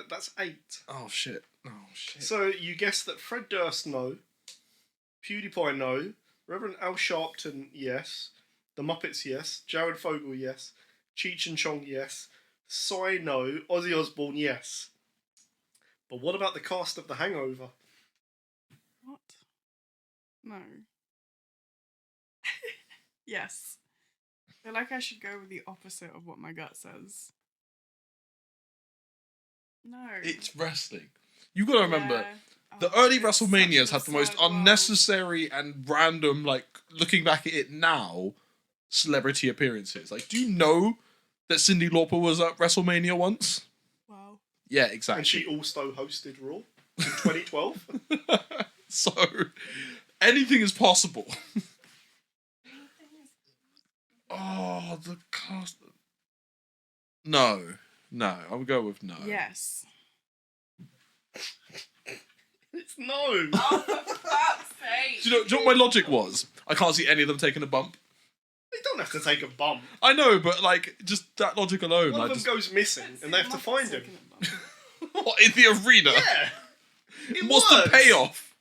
That's 8. Oh shit! Oh shit! So you guessed that Fred Durst, no. PewDiePie, no. Reverend Al Sharpton, yes. The Muppets, yes. Jared Fogle, yes. Cheech and Chong, yes. Psy, no. Ozzy Osbourne, yes. But what about the cast of The Hangover? What? No. Yes. I feel like I should go with the opposite of what my gut says. No. It's wrestling. You gotta remember. Yeah. The Oh, early it's WrestleManias such have an the most absurd world. unnecessary and random, like, looking back at it now, celebrity appearances. Like, do you know that Cyndi Lauper was at WrestleMania once? Wow. Yeah, And exactly. she also hosted Raw in 2012. So, anything is possible. Oh, the cast. No. I'll go with no. Yes. It's no. Oh, for fuck's sake. Do you know what my logic was? I can't see any of them taking a bump. They don't have to take a bump. I know, but like just that logic alone. One I of them just goes missing and they have to find him. what, in the arena. Yeah. It What's works. the payoff?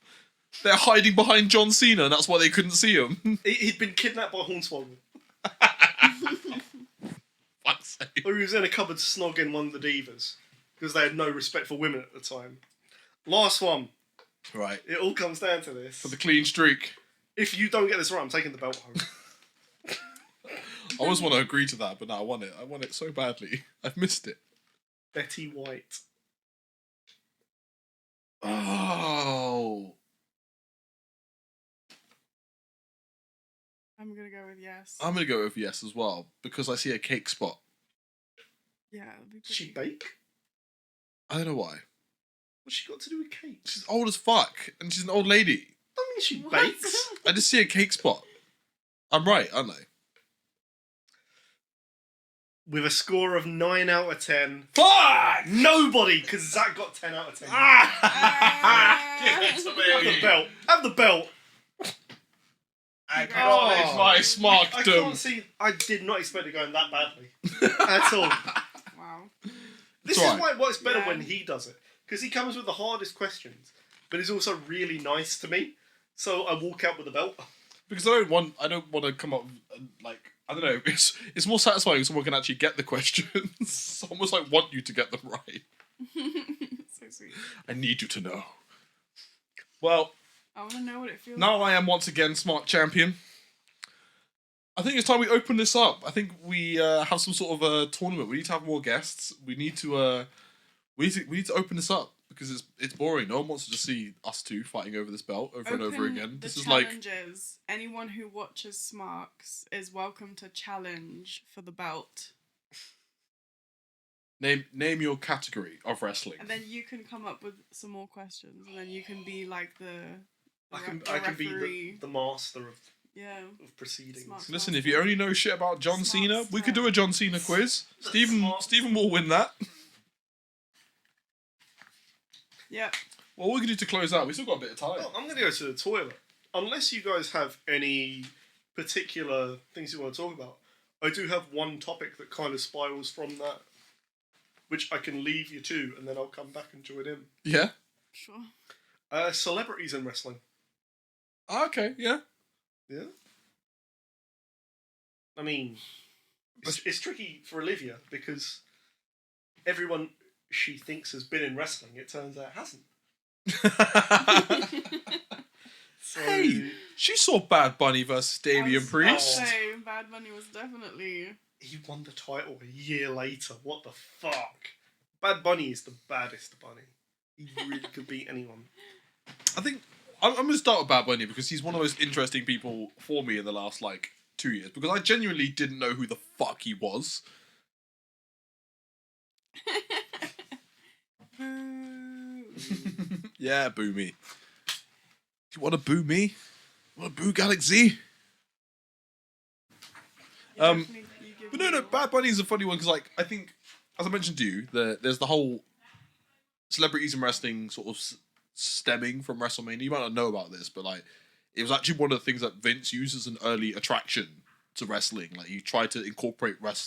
They're hiding behind John Cena, and that's why they couldn't see him. He'd been kidnapped by Hornswoggle. Fuck's sake. Or he was in a cupboard snogging one of the divas. Because they had no respect for women at the time. Last one. Right. It all comes down to this. For the clean streak. If you don't get this right, I'm taking the belt home. I always want to agree to that, but no, I want it. I want it so badly. I've missed it. Betty White. Oh. I'm gonna go with yes. I'm going to go with yes as well, because I see a cake spot. Yeah, it'd be Does she pretty. bake? I don't know why. What's she got to do with cakes? She's old as fuck, and she's an old lady. I mean, she What? bakes. I just see a cake spot. I'm right, aren't I? With a score of 9 out of 10. Fuck! Nobody, because Zach got 10 out of 10. Give it to Have the belt. Have the belt. Acknowledge my I smarkdom. can't see. I did not expect it going that badly. At all. Wow. This It's is alright. why it works better Yeah. when he does it. Because he comes with the hardest questions. But he's also really nice to me. So I walk out with the belt. Because I don't want to come up like I don't know. It's more satisfying if someone can actually get the questions. I almost like want you to get them right. So sweet. I need you to know. Well, I want to know what it feels now like. I am once again Smart Champion. I think it's time we open this up. I think we have some sort of a tournament. We need to have more guests. We need to open this up because it's boring. No one wants to just see us two fighting over this belt over and over Open again. the This is like challenges. Anyone who watches Smarks is welcome to challenge for the belt. name your category of wrestling. And then you can come up with some more questions, and then you can be like the I can referee. be the master of Yeah. proceedings. Smart. Listen, if you only know shit about John Smart Cena, we could do a John Cena quiz. Smart. Stephen will win that. Yep. Well, we can do to close out. We still got a bit of time. Oh, I'm going to go to the toilet. Unless you guys have any particular things you want to talk about, I do have one topic that kind of spirals from that, which I can leave you to, and then I'll come back and join in. Yeah. Sure. Celebrities in wrestling. Okay. Yeah. Yeah. I mean, it's tricky for Olivia because everyone she thinks has been in wrestling, it turns out hasn't. So, Hey, she saw Bad Bunny versus Damian I Priest. was saying, Bad Bunny was definitely. he won the title a year later. What the fuck? Bad Bunny is the baddest bunny. He really could beat anyone. I think I'm going to start with Bad Bunny because he's one of the most interesting people for me in the last 2 years because I genuinely didn't know who the fuck he was. Boo. Yeah, boo me. You want to boo me? Want to boo Galaxy? You give But me no, your- Bad Bunny is a funny one because, I think, as I mentioned to you, there's the whole celebrities in wrestling sort of stemming from WrestleMania. You might not know about this, but it was actually one of the things that Vince used as an early attraction to wrestling. Like you tried to incorporate like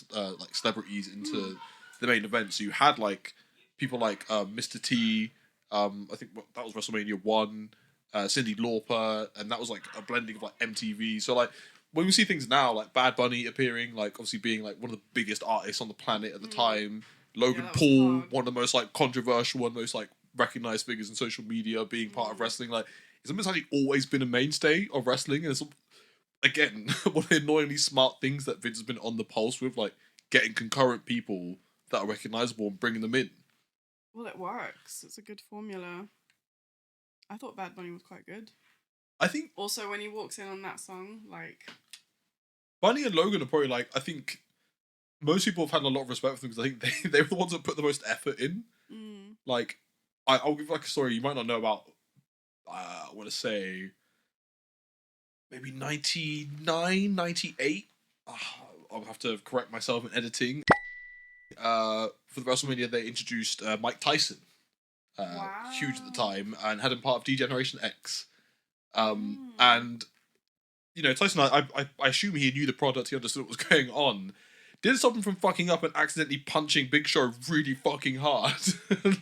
celebrities into the main event. So you had like people like Mr. T. I think that was WrestleMania 1. Cyndi Lauper, and that was like a blending of like MTV. So like when we see things now, like Bad Bunny appearing, like obviously being like one of the biggest artists on the planet at the time. Logan Paul, one of the most like controversial and most like recognized figures in social media, being part of wrestling. Like it's almost actually always been a mainstay of wrestling, and it's again one of the annoyingly smart things that Vince has been on the pulse with, like getting concurrent people that are recognizable and bringing them in. Well, it works. It's a good formula. I thought Bad Bunny was quite good. I think also when he walks in on that song, like Bunny and Logan are probably like, I think most people have had a lot of respect for them because I think they were the ones that put the most effort in. Like, I'll give like a story you might not know about. I want to say maybe 99, 98. I'll have to correct myself in editing. For the WrestleMania, they introduced Mike Tyson. Huge at the time, and had him part of D-Generation X. And, you know, Tyson, I assume he knew the product, he understood what was going on. Didn't stop him from fucking up and accidentally punching Big Show really fucking hard.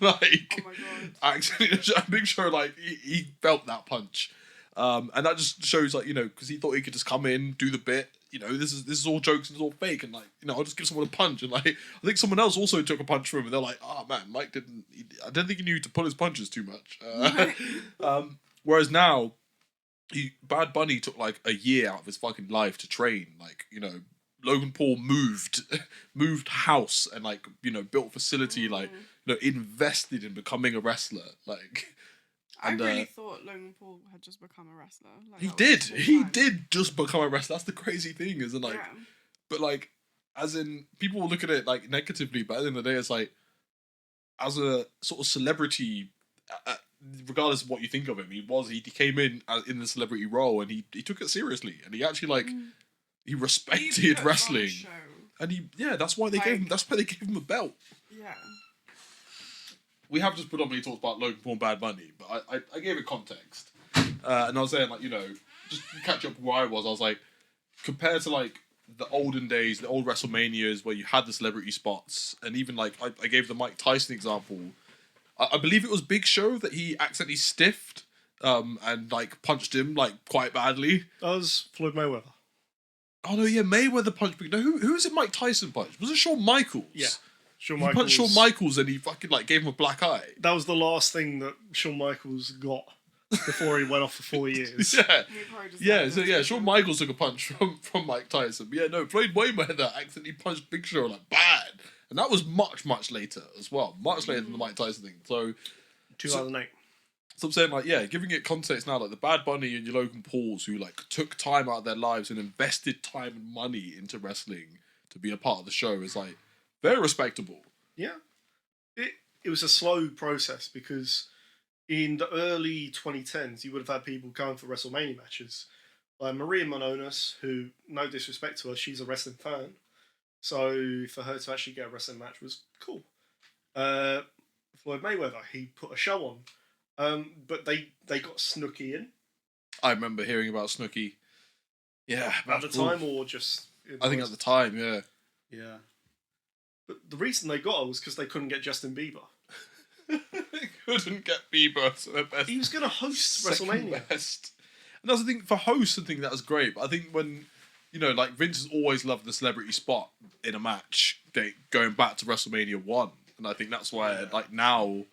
Like, oh my God. accidentally, Big Show, like, he felt that punch. And that just shows, like, you know, because he thought he could just come in, do the bit, you know, this is all jokes and it's all fake, and like, you know, I'll just give someone a punch, and like, I think someone else also took a punch from him, and they're like, oh man, Mike I don't think he knew to pull his punches too much. Whereas now, Bad Bunny took like a year out of his fucking life to train, like, you know, Logan Paul moved house and like, you know, built a facility, like, you know, invested in becoming a wrestler, like. And, I really thought Logan Paul had just become a wrestler. Like, he did just become a wrestler. That's the crazy thing, isn't like, but like, as in people will look at it like negatively, but at the end of the day, it's like, as a sort of celebrity, regardless of what you think of him, he came in the celebrity role, and he took it seriously, and he actually like he respected wrestling, and that's why they gave him a belt. Yeah. We have just predominantly talked about Logan Paul and Bad Bunny, but I gave it context. And I was saying, like, you know, just to catch up where I was like, compared to, like, the olden days, the old WrestleManias where you had the celebrity spots, and even, like, I gave the Mike Tyson example. I believe it was Big Show that he accidentally stiffed and, like, punched him, like, quite badly. That was Floyd Mayweather. Oh, no, yeah, Mayweather punched Big... No, who was it Mike Tyson punched? Was it Shawn Michaels? Yeah. He punched Shawn Michaels and he fucking like gave him a black eye. That was the last thing that Shawn Michaels got before he went off for 4 years. Shawn Michaels took a punch from Mike Tyson. But yeah, no, Floyd Mayweather accidentally punched Big Show like bad, and that was much later as well, much later than the Mike Tyson thing. So 2008. So I'm saying, like, yeah, giving it context now, like the Bad Bunny and your Logan Pauls who like took time out of their lives and invested time and money into wrestling to be a part of the show is like. Very respectable. Yeah. It was a slow process because in the early 2010s, you would have had people going for WrestleMania matches. Like Maria Menounos, who, no disrespect to her, she's a wrestling fan. So for her to actually get a wrestling match was cool. Floyd Mayweather, he put a show on. But they got Snooki in. I remember hearing about Snooki. Yeah. At the time or just... I think at the time, yeah. Yeah. But the reason they got her was because they couldn't get Justin Bieber. They couldn't get Bieber to the best. He was going to host WrestleMania. Best. And that's the thing, for hosts, I think that was great. But I think when, you know, like Vince has always loved the celebrity spot in a match, going back to WrestleMania 1. And I think that's why, like now,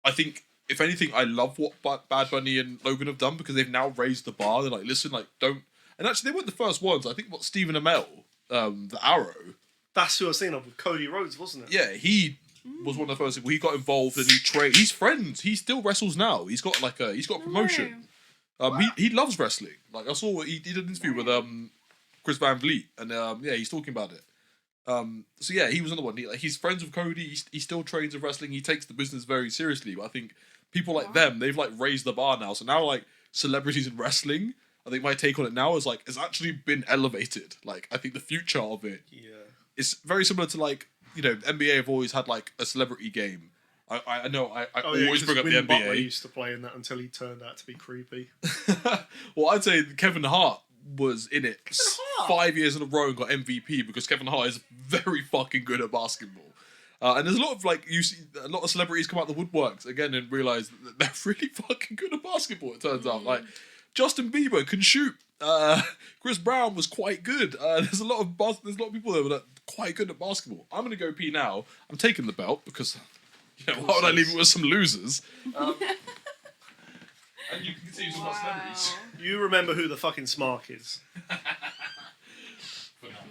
I think, if anything, I love what Bad Bunny and Logan have done because they've now raised the bar. They're like, listen, like, don't... And actually, they weren't the first ones. I think, Stephen Amell, the Arrow... That's who I was thinking of with Cody Rhodes, wasn't it? Yeah, he was one of the first people. He got involved and he trained. He's friends. He still wrestles now. He's got a promotion. He loves wrestling. Like I saw he did an interview with Chris Van Vliet, and he's talking about it. So yeah, he was another one. He's friends with Cody. He still trains with wrestling. He takes the business very seriously. But I think people like them, they've like raised the bar now. So now like celebrities in wrestling, I think my take on it now is like it's actually been elevated. Like I think the future of it. Yeah. It's very similar to like, you know, NBA have always had like a celebrity game. I know I always bring up the NBA. Butler used to play in that until he turned out to be creepy. Well, I'd say Kevin Hart was in it Hart. 5 years in a row and got MVP because Kevin Hart is very fucking good at basketball. And there's a lot of you see a lot of celebrities come out the woodworks again and realise that they're really fucking good at basketball. It turns out, like Justin Bieber can shoot. Chris Brown was quite good. There's a lot of people that were quite good at basketball. I'm gonna go pee now. I'm taking the belt because why would I leave it with some losers? And you can continue to watch celebrities. You remember who the fucking Smark is?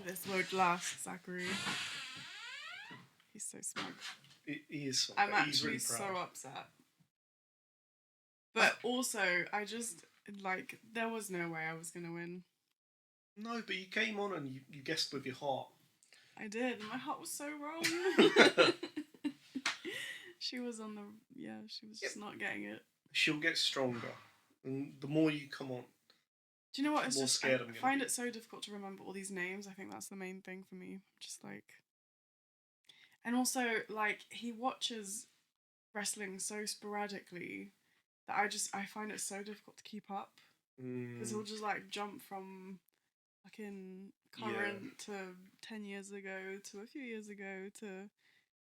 This won't last, Zachary. He's so smug. He is. I'm He's actually really proud. so upset. But also, I just there was no way I was gonna win. No, but you came on and you guessed with your heart. I did. My heart was so wrong. She was on the she was just not getting it. She'll get stronger, and the more you come on. Do you know what? It's more just scared I I'm gonna find be. it so difficult to remember all these names. I think that's the main thing for me. Just and also he watches wrestling so sporadically that I find it so difficult to keep up because he'll just jump from fucking current to 10 years ago to a few years ago to,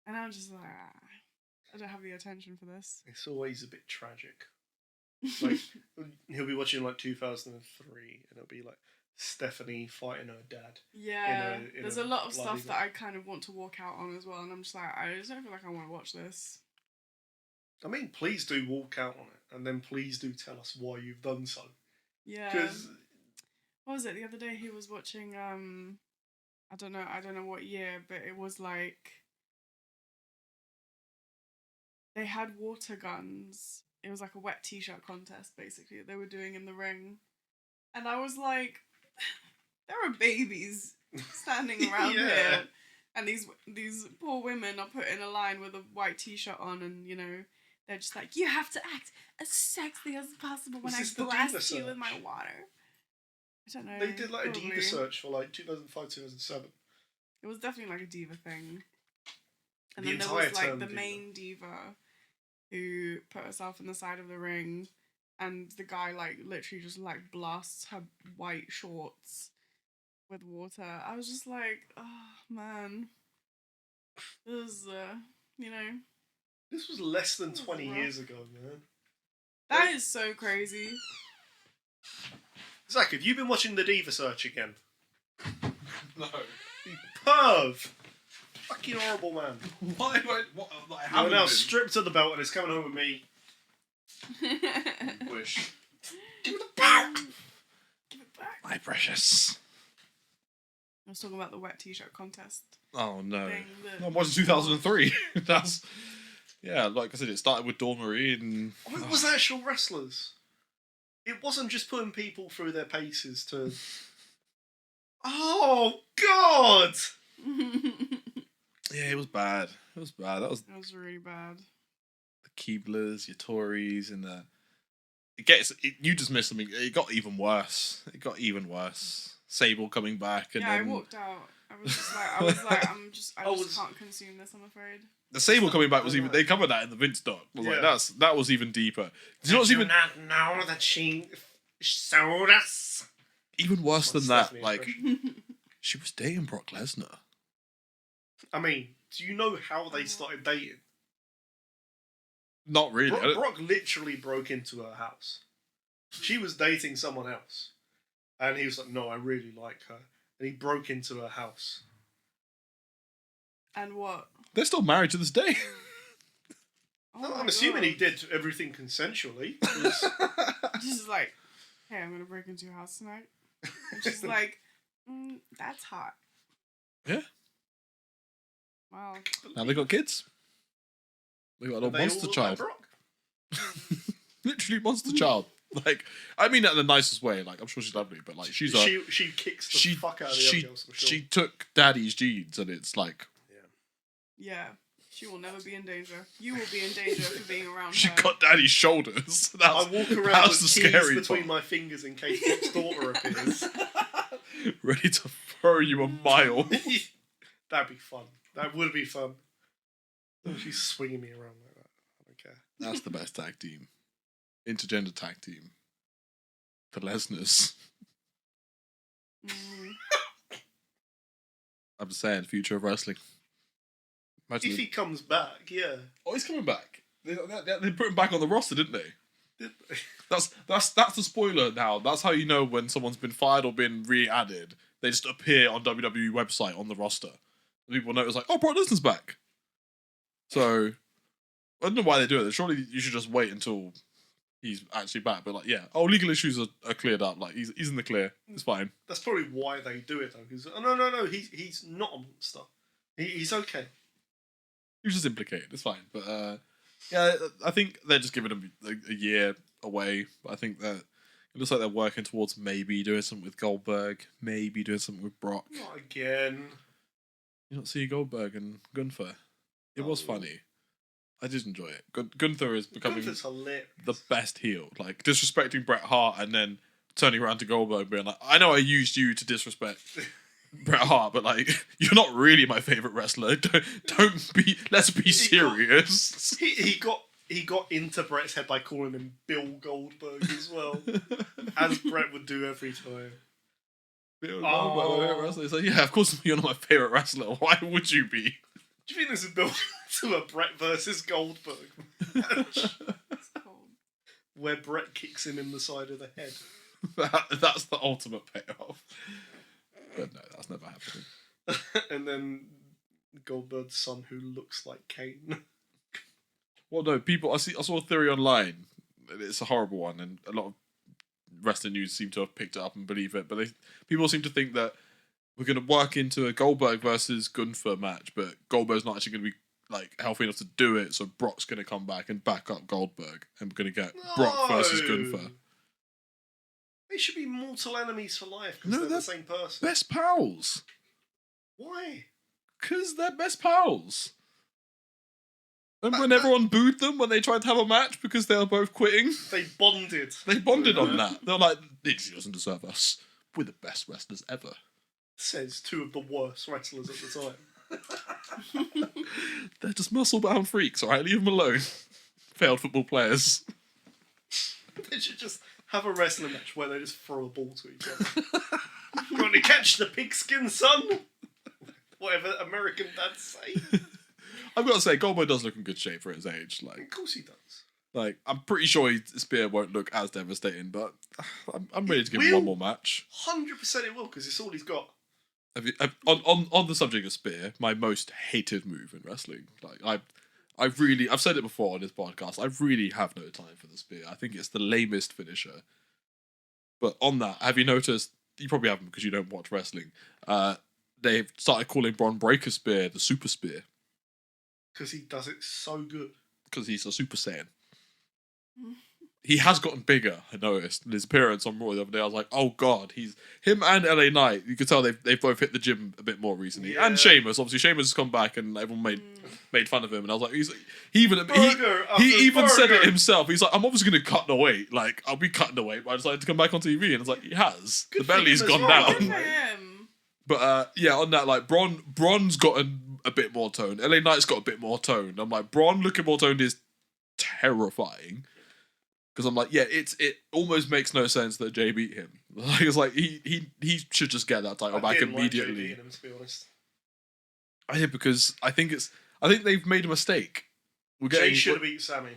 and I'm just I don't have the attention for this. It's always a bit tragic. Like he'll be watching 2003, and it'll be Stephanie fighting her dad. Yeah, there's a lot of stuff bloody that I kind of want to walk out on as well, and I'm just I just don't feel like I want to watch this. I mean, please do walk out on it, and then please do tell us why you've done so. Yeah. Because what was it the other day? He was watching. I don't know what year, but it was they had water guns. It was a wet t-shirt contest, basically, that they were doing in the ring. And I was like, there are babies standing around here. And these poor women are put in a line with a white t-shirt on, and, they're just you have to act as sexy as possible when I blast you with my water. I don't know. They did a probably. diva search for 2005, 2007. It was definitely a diva thing. And The then there entire was term the diva. main diva who put herself in the side of the ring, and the guy literally just blasts her white shorts with water. I was just oh man, this is This was less than That was 20 rough. years ago, man. that is so crazy. Zach, have you been watching the diva search again? No. You perv! Fucking horrible man. Why? What? I You're haven't now been. stripped of the belt and it's coming home with me. Wish. Give it back! Give it back. My precious. I was talking about the wet t-shirt contest Oh no. thing. I watched 2003. That's like I said, it started with Dawn Marie and Oh, it was actual wrestlers. It wasn't just putting people through their paces to. Oh, God! yeah, it was bad. It was bad. That was It was really bad. the Keeblers, your Tories, and you just missed something. It got even worse. Sable coming back, and I then walked out. I was just I can't consume this, I'm afraid. the Sable coming back was even. They covered that in the Vince doc. I was like, Yeah. that was even deeper. Did you not not know that she sold us? even worse than That's that? Stephanie's She was dating Brock Lesnar. I mean, do you know how they started dating? Not really. I don't- Brock literally broke into her house. She was dating someone else. And he was like, no, I really like her. And he broke into her house. And what? They're still married to this day. Oh No, my I'm assuming he God. did everything consensually. It was- Just hey, I'm gonna break into your house tonight. And she's that's hot. Yeah. Wow. Now they got kids. They got a little They monster all child. like Brock. Literally monster child. I mean that in the nicest way. I'm sure she's lovely, but she's She kicks the fuck out of the other girls for sure. she took daddy's genes, and it's Yeah. She will never be in danger. You will be in danger for being around she her. got daddy's shoulders. I walk around that's with the keys scary between part. my fingers in case Brock's daughter appears. Ready to throw you a mile. That'd be fun. That would be fun. She's swinging me around like that. I don't care. That's the best tag team. Intergender tag team. The Lesners. Mm. I'm saying, future of wrestling. Imagine If he comes back, yeah. Oh, he's coming back. They put him back on the roster, didn't they? Did they? That's the spoiler now. That's how you know when someone's been fired or been re-added. They just appear on WWE website on the roster. People notice like, oh, Brock Lesnar's back. So I don't know why they do it. Surely you should just wait until he's actually back. But like, yeah, legal issues are cleared up. Like he's in the clear. It's fine. That's probably why they do it though. Because no, he's not a monster. He's okay. He was just implicated. It's fine. But yeah, I think they're just giving him a year away. But I think that it looks like they're working towards maybe doing something with Goldberg, maybe doing something with Brock. Not again. You don't see Goldberg and Gunther. It was funny. I did enjoy it. Gunther is becoming Gunther's hilarious. the best heel. Like, disrespecting Bret Hart and then turning around to Goldberg and being like, I know I used you to disrespect Bret Hart, but like, you're not really my favourite wrestler. Let's be serious. He got into Bret's head by calling him Bill Goldberg as well. As Bret would do every time. Bill Goldberg, my favourite wrestler. It's like, yeah, of course you're not my favourite wrestler. Why would you be? Do you think this is built to a Bret versus Goldberg match? Where Bret kicks him in the side of the head. That's the ultimate payoff. But no, that's never happening. And then Goldberg's son who looks like Kane. Well, no, I saw a theory online. It's a horrible one, and a lot of wrestling news seem to have picked it up and believe it. But people seem to think that we're going to work into a Goldberg versus Gunther match, but Goldberg's not actually going to be like healthy enough to do it. So Brock's going to come back and back up Goldberg, and we're going to get Brock versus Gunther. They should be mortal enemies for life because they're the same person. Best pals. Why? Because they're best pals. Remember when everyone booed them when they tried to have a match because they were both quitting? They bonded. They bonded on that. They're like, he doesn't deserve us. We're the best wrestlers ever. Says two of the worst wrestlers at the time. They're just muscle-bound freaks, alright? Leave them alone. Failed football players. They should just have a wrestling match where they just throw a ball to each other. You want to catch the pigskin, son? Whatever American dads say. I've got to say, Goldberg does look in good shape for his age. Like, Of course he does. Like, I'm pretty sure Spear won't look as devastating, but I'm ready to give him one more match. 100% it will, because it's all he's got. On the subject of Spear, my most hated move in wrestling. Like, I've said it before on this podcast. I really have no time for the Spear. I think it's the lamest finisher. But on that, have you noticed? You probably haven't because you don't watch wrestling. They've started calling Braun Breaker's Spear the Super Spear. Because he does it so good. Because he's a Super Saiyan. He has gotten bigger, I noticed. In his appearance on Raw the other day, I was like, oh god, him and LA Knight, you could tell they've both hit the gym a bit more recently. Yeah. And Sheamus, obviously Sheamus has come back and everyone made fun of him, and I was like, he even said it himself. He's like, I'm obviously gonna cut the weight. Like, I'll be cutting the weight, but I decided to come back on TV, and it's like, he has. Good the belly's for him gone as well. down. Good for him. But yeah, on that, like, Braun's gotten a bit more tone. LA Knight's got a bit more tone. I'm like, Braun looking more toned is terrifying. Because I'm like, yeah, it almost makes no sense that Jay beat him. Like, it's like he should just get that title back immediately. Like Jay beating him, to be honest. I did because I think they've made a mistake. Jay should have beat Sammy.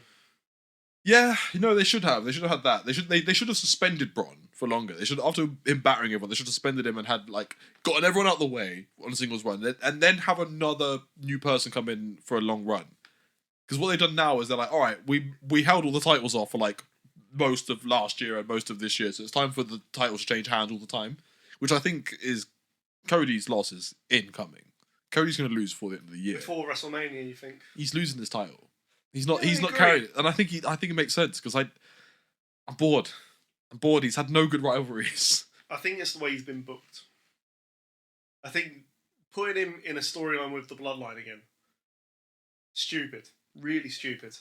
Yeah, they should have. They should have had that. They should have suspended Braun for longer. They should, after him battering everyone, they should have suspended him and had like gotten everyone out of the way on a singles run, and then have another new person come in for a long run. Because what they've done now is they're like, all right, we held all the titles off for like most of last year and most of this year, so it's time for the titles to change hands all the time, which I think is Cody's loss is incoming. Cody's going to lose before the end of the year. Before WrestleMania, you think? He's losing this title. He's not agree. carrying it, and I think it makes sense because I'm bored. I'm bored. He's had no good rivalries. I think it's the way he's been booked. I think putting him in a storyline with the Bloodline again, stupid. Really stupid.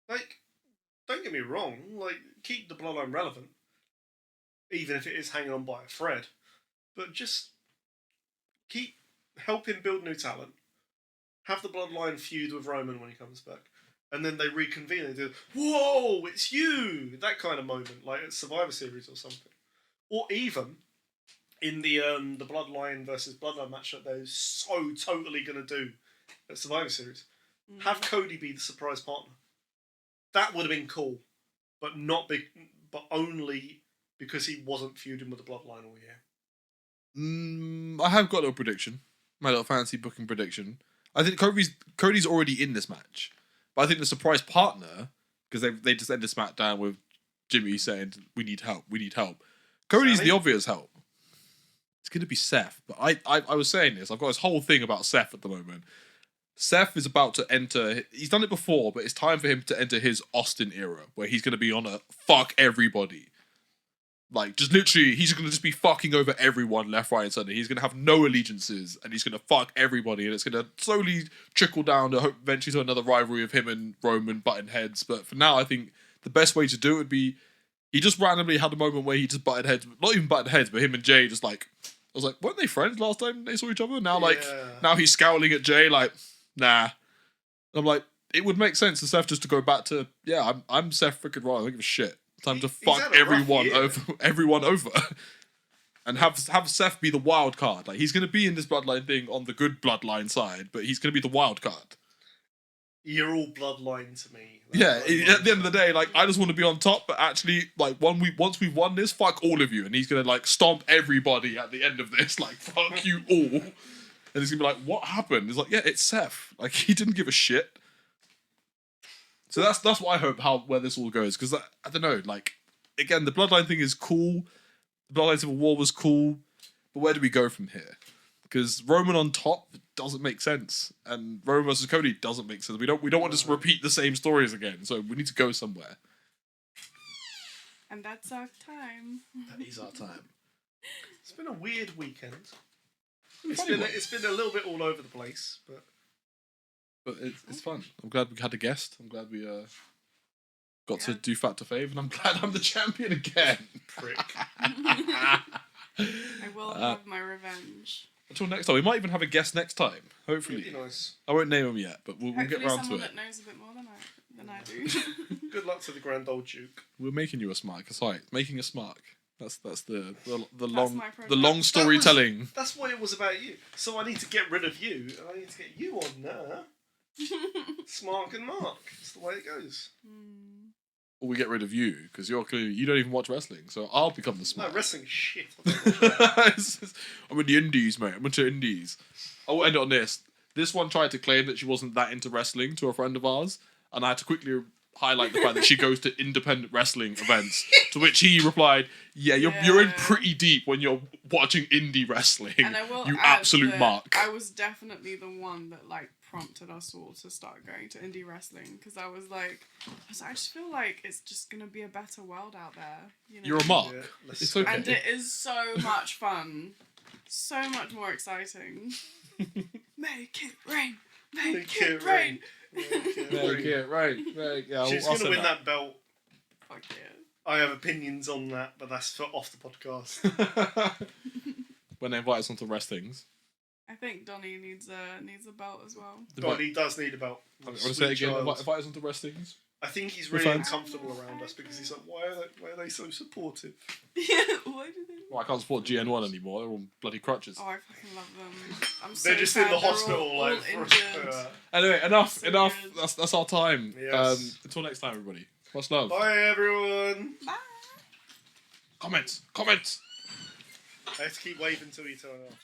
Like, don't get me wrong, like, keep the Bloodline relevant. Even if it is hanging on by a thread. But just help him build new talent. Have the Bloodline feud with Roman when he comes back. And then they reconvene and do, whoa, it's you! That kind of moment, like at Survivor Series or something. Or even, in the Bloodline versus Bloodline match that they're so totally gonna do at Survivor Series. Have Cody be the surprise partner. That would have been cool, but but only because he wasn't feuding with the Bloodline all year. I have got a little prediction. My little fancy booking prediction. I think Cody's already in this match, but I think the surprise partner, because they just ended SmackDown with Jimmy saying we need help. Cody's Sally? the obvious help. It's going to be Seth, but I was saying this. I've got this whole thing about Seth at the moment. Seth is about to enter. He's done it before, but it's time for him to enter his Austin era, where he's going to be on a fuck everybody. Like, just literally, he's going to just be fucking over everyone left, right, and centre. He's going to have no allegiances, and he's going to fuck everybody, and it's going to slowly trickle down to eventually to another rivalry of him and Roman butting heads. But for now, I think the best way to do it would be, he just randomly had a moment where he just butted heads, not even butted heads, but him and Jay just like, I was like, weren't they friends last time they saw each other? Now, now he's scowling at Jay, like, nah. I'm like, it would make sense for Seth just to go back to, yeah, I'm Seth freaking Rollins, I don't give a shit. Time to fuck everyone over, and have Seth be the wild card. Like, he's going to be in this Bloodline thing on the good Bloodline side, but he's going to be the wild card. You're all Bloodline to me. Yeah, at the end of the day, like, I just want to be on top, but actually, like, once we've won this, fuck all of you, and he's going to like stomp everybody at the end of this, like, fuck you all, and he's going to be like, what happened? He's like, yeah, it's Seth. Like, he didn't give a shit. So that's what I hope where this all goes, because I don't know, like, again, the Bloodline thing is cool, the Bloodline Civil War was cool, but where do we go from here? Because Roman on top doesn't make sense, and Roman versus Cody doesn't make sense. We don't want to just repeat the same stories again, so we need to go somewhere. And that's our time. That is our time. It's been a weird weekend. It's been a little bit all over the place, but it's fun. I'm glad we had a guest. I'm glad we got to do Fat to Fave, and I'm glad I'm the champion again. Prick. I will have my revenge. Until next time. We might even have a guest next time. Hopefully. Really nice. I won't name him yet, but we'll get round to someone it. that knows a bit more than I do. Good luck to the Grand Old Duke. We're making you a Smark. That's right. Making a Smark. That's the That's long storytelling. That's what it was about you. So I need to get rid of you, and I need to get you on there. Smark and Mark. That's the way it goes. Or we get rid of you, because you don't even watch wrestling, so I'll become the Smark. No, wrestling's shit. I'm in the indies, mate. I'm into indies. I will end it on this. This one tried to claim that she wasn't that into wrestling to a friend of ours, and I had to quickly highlight the fact that she goes to independent wrestling events, to which he replied, you're in pretty deep when you're watching indie wrestling, and I will you add absolute that mark. I was definitely the one that like prompted us all to start going to indie wrestling, because I just feel like it's just gonna be a better world out there. You know? You're a mark. Yeah, it's okay. And it is so much fun, so much more exciting. Make it rain, make it rain. Make it rain. Yeah, She's going to win that belt. Fuck yeah. I have opinions on that, but that's for off the podcast. When they invite us onto wrestlings. I think Donnie needs a belt as well. Donnie does need a belt. I want to say it again. Invite us onto wrestlings. I think he's really uncomfortable around us because he's like, why are they so supportive? Why do they? Well, I can't support GN1 anymore. They're all bloody crutches. Oh, I fucking love them. I'm so They're just sad in the they're hospital, all like. injured. Anyway, enough. So That's our time. Yes. Until next time, everybody. Much love. Bye, everyone. Bye. Comments. I have to keep waving till you turn off.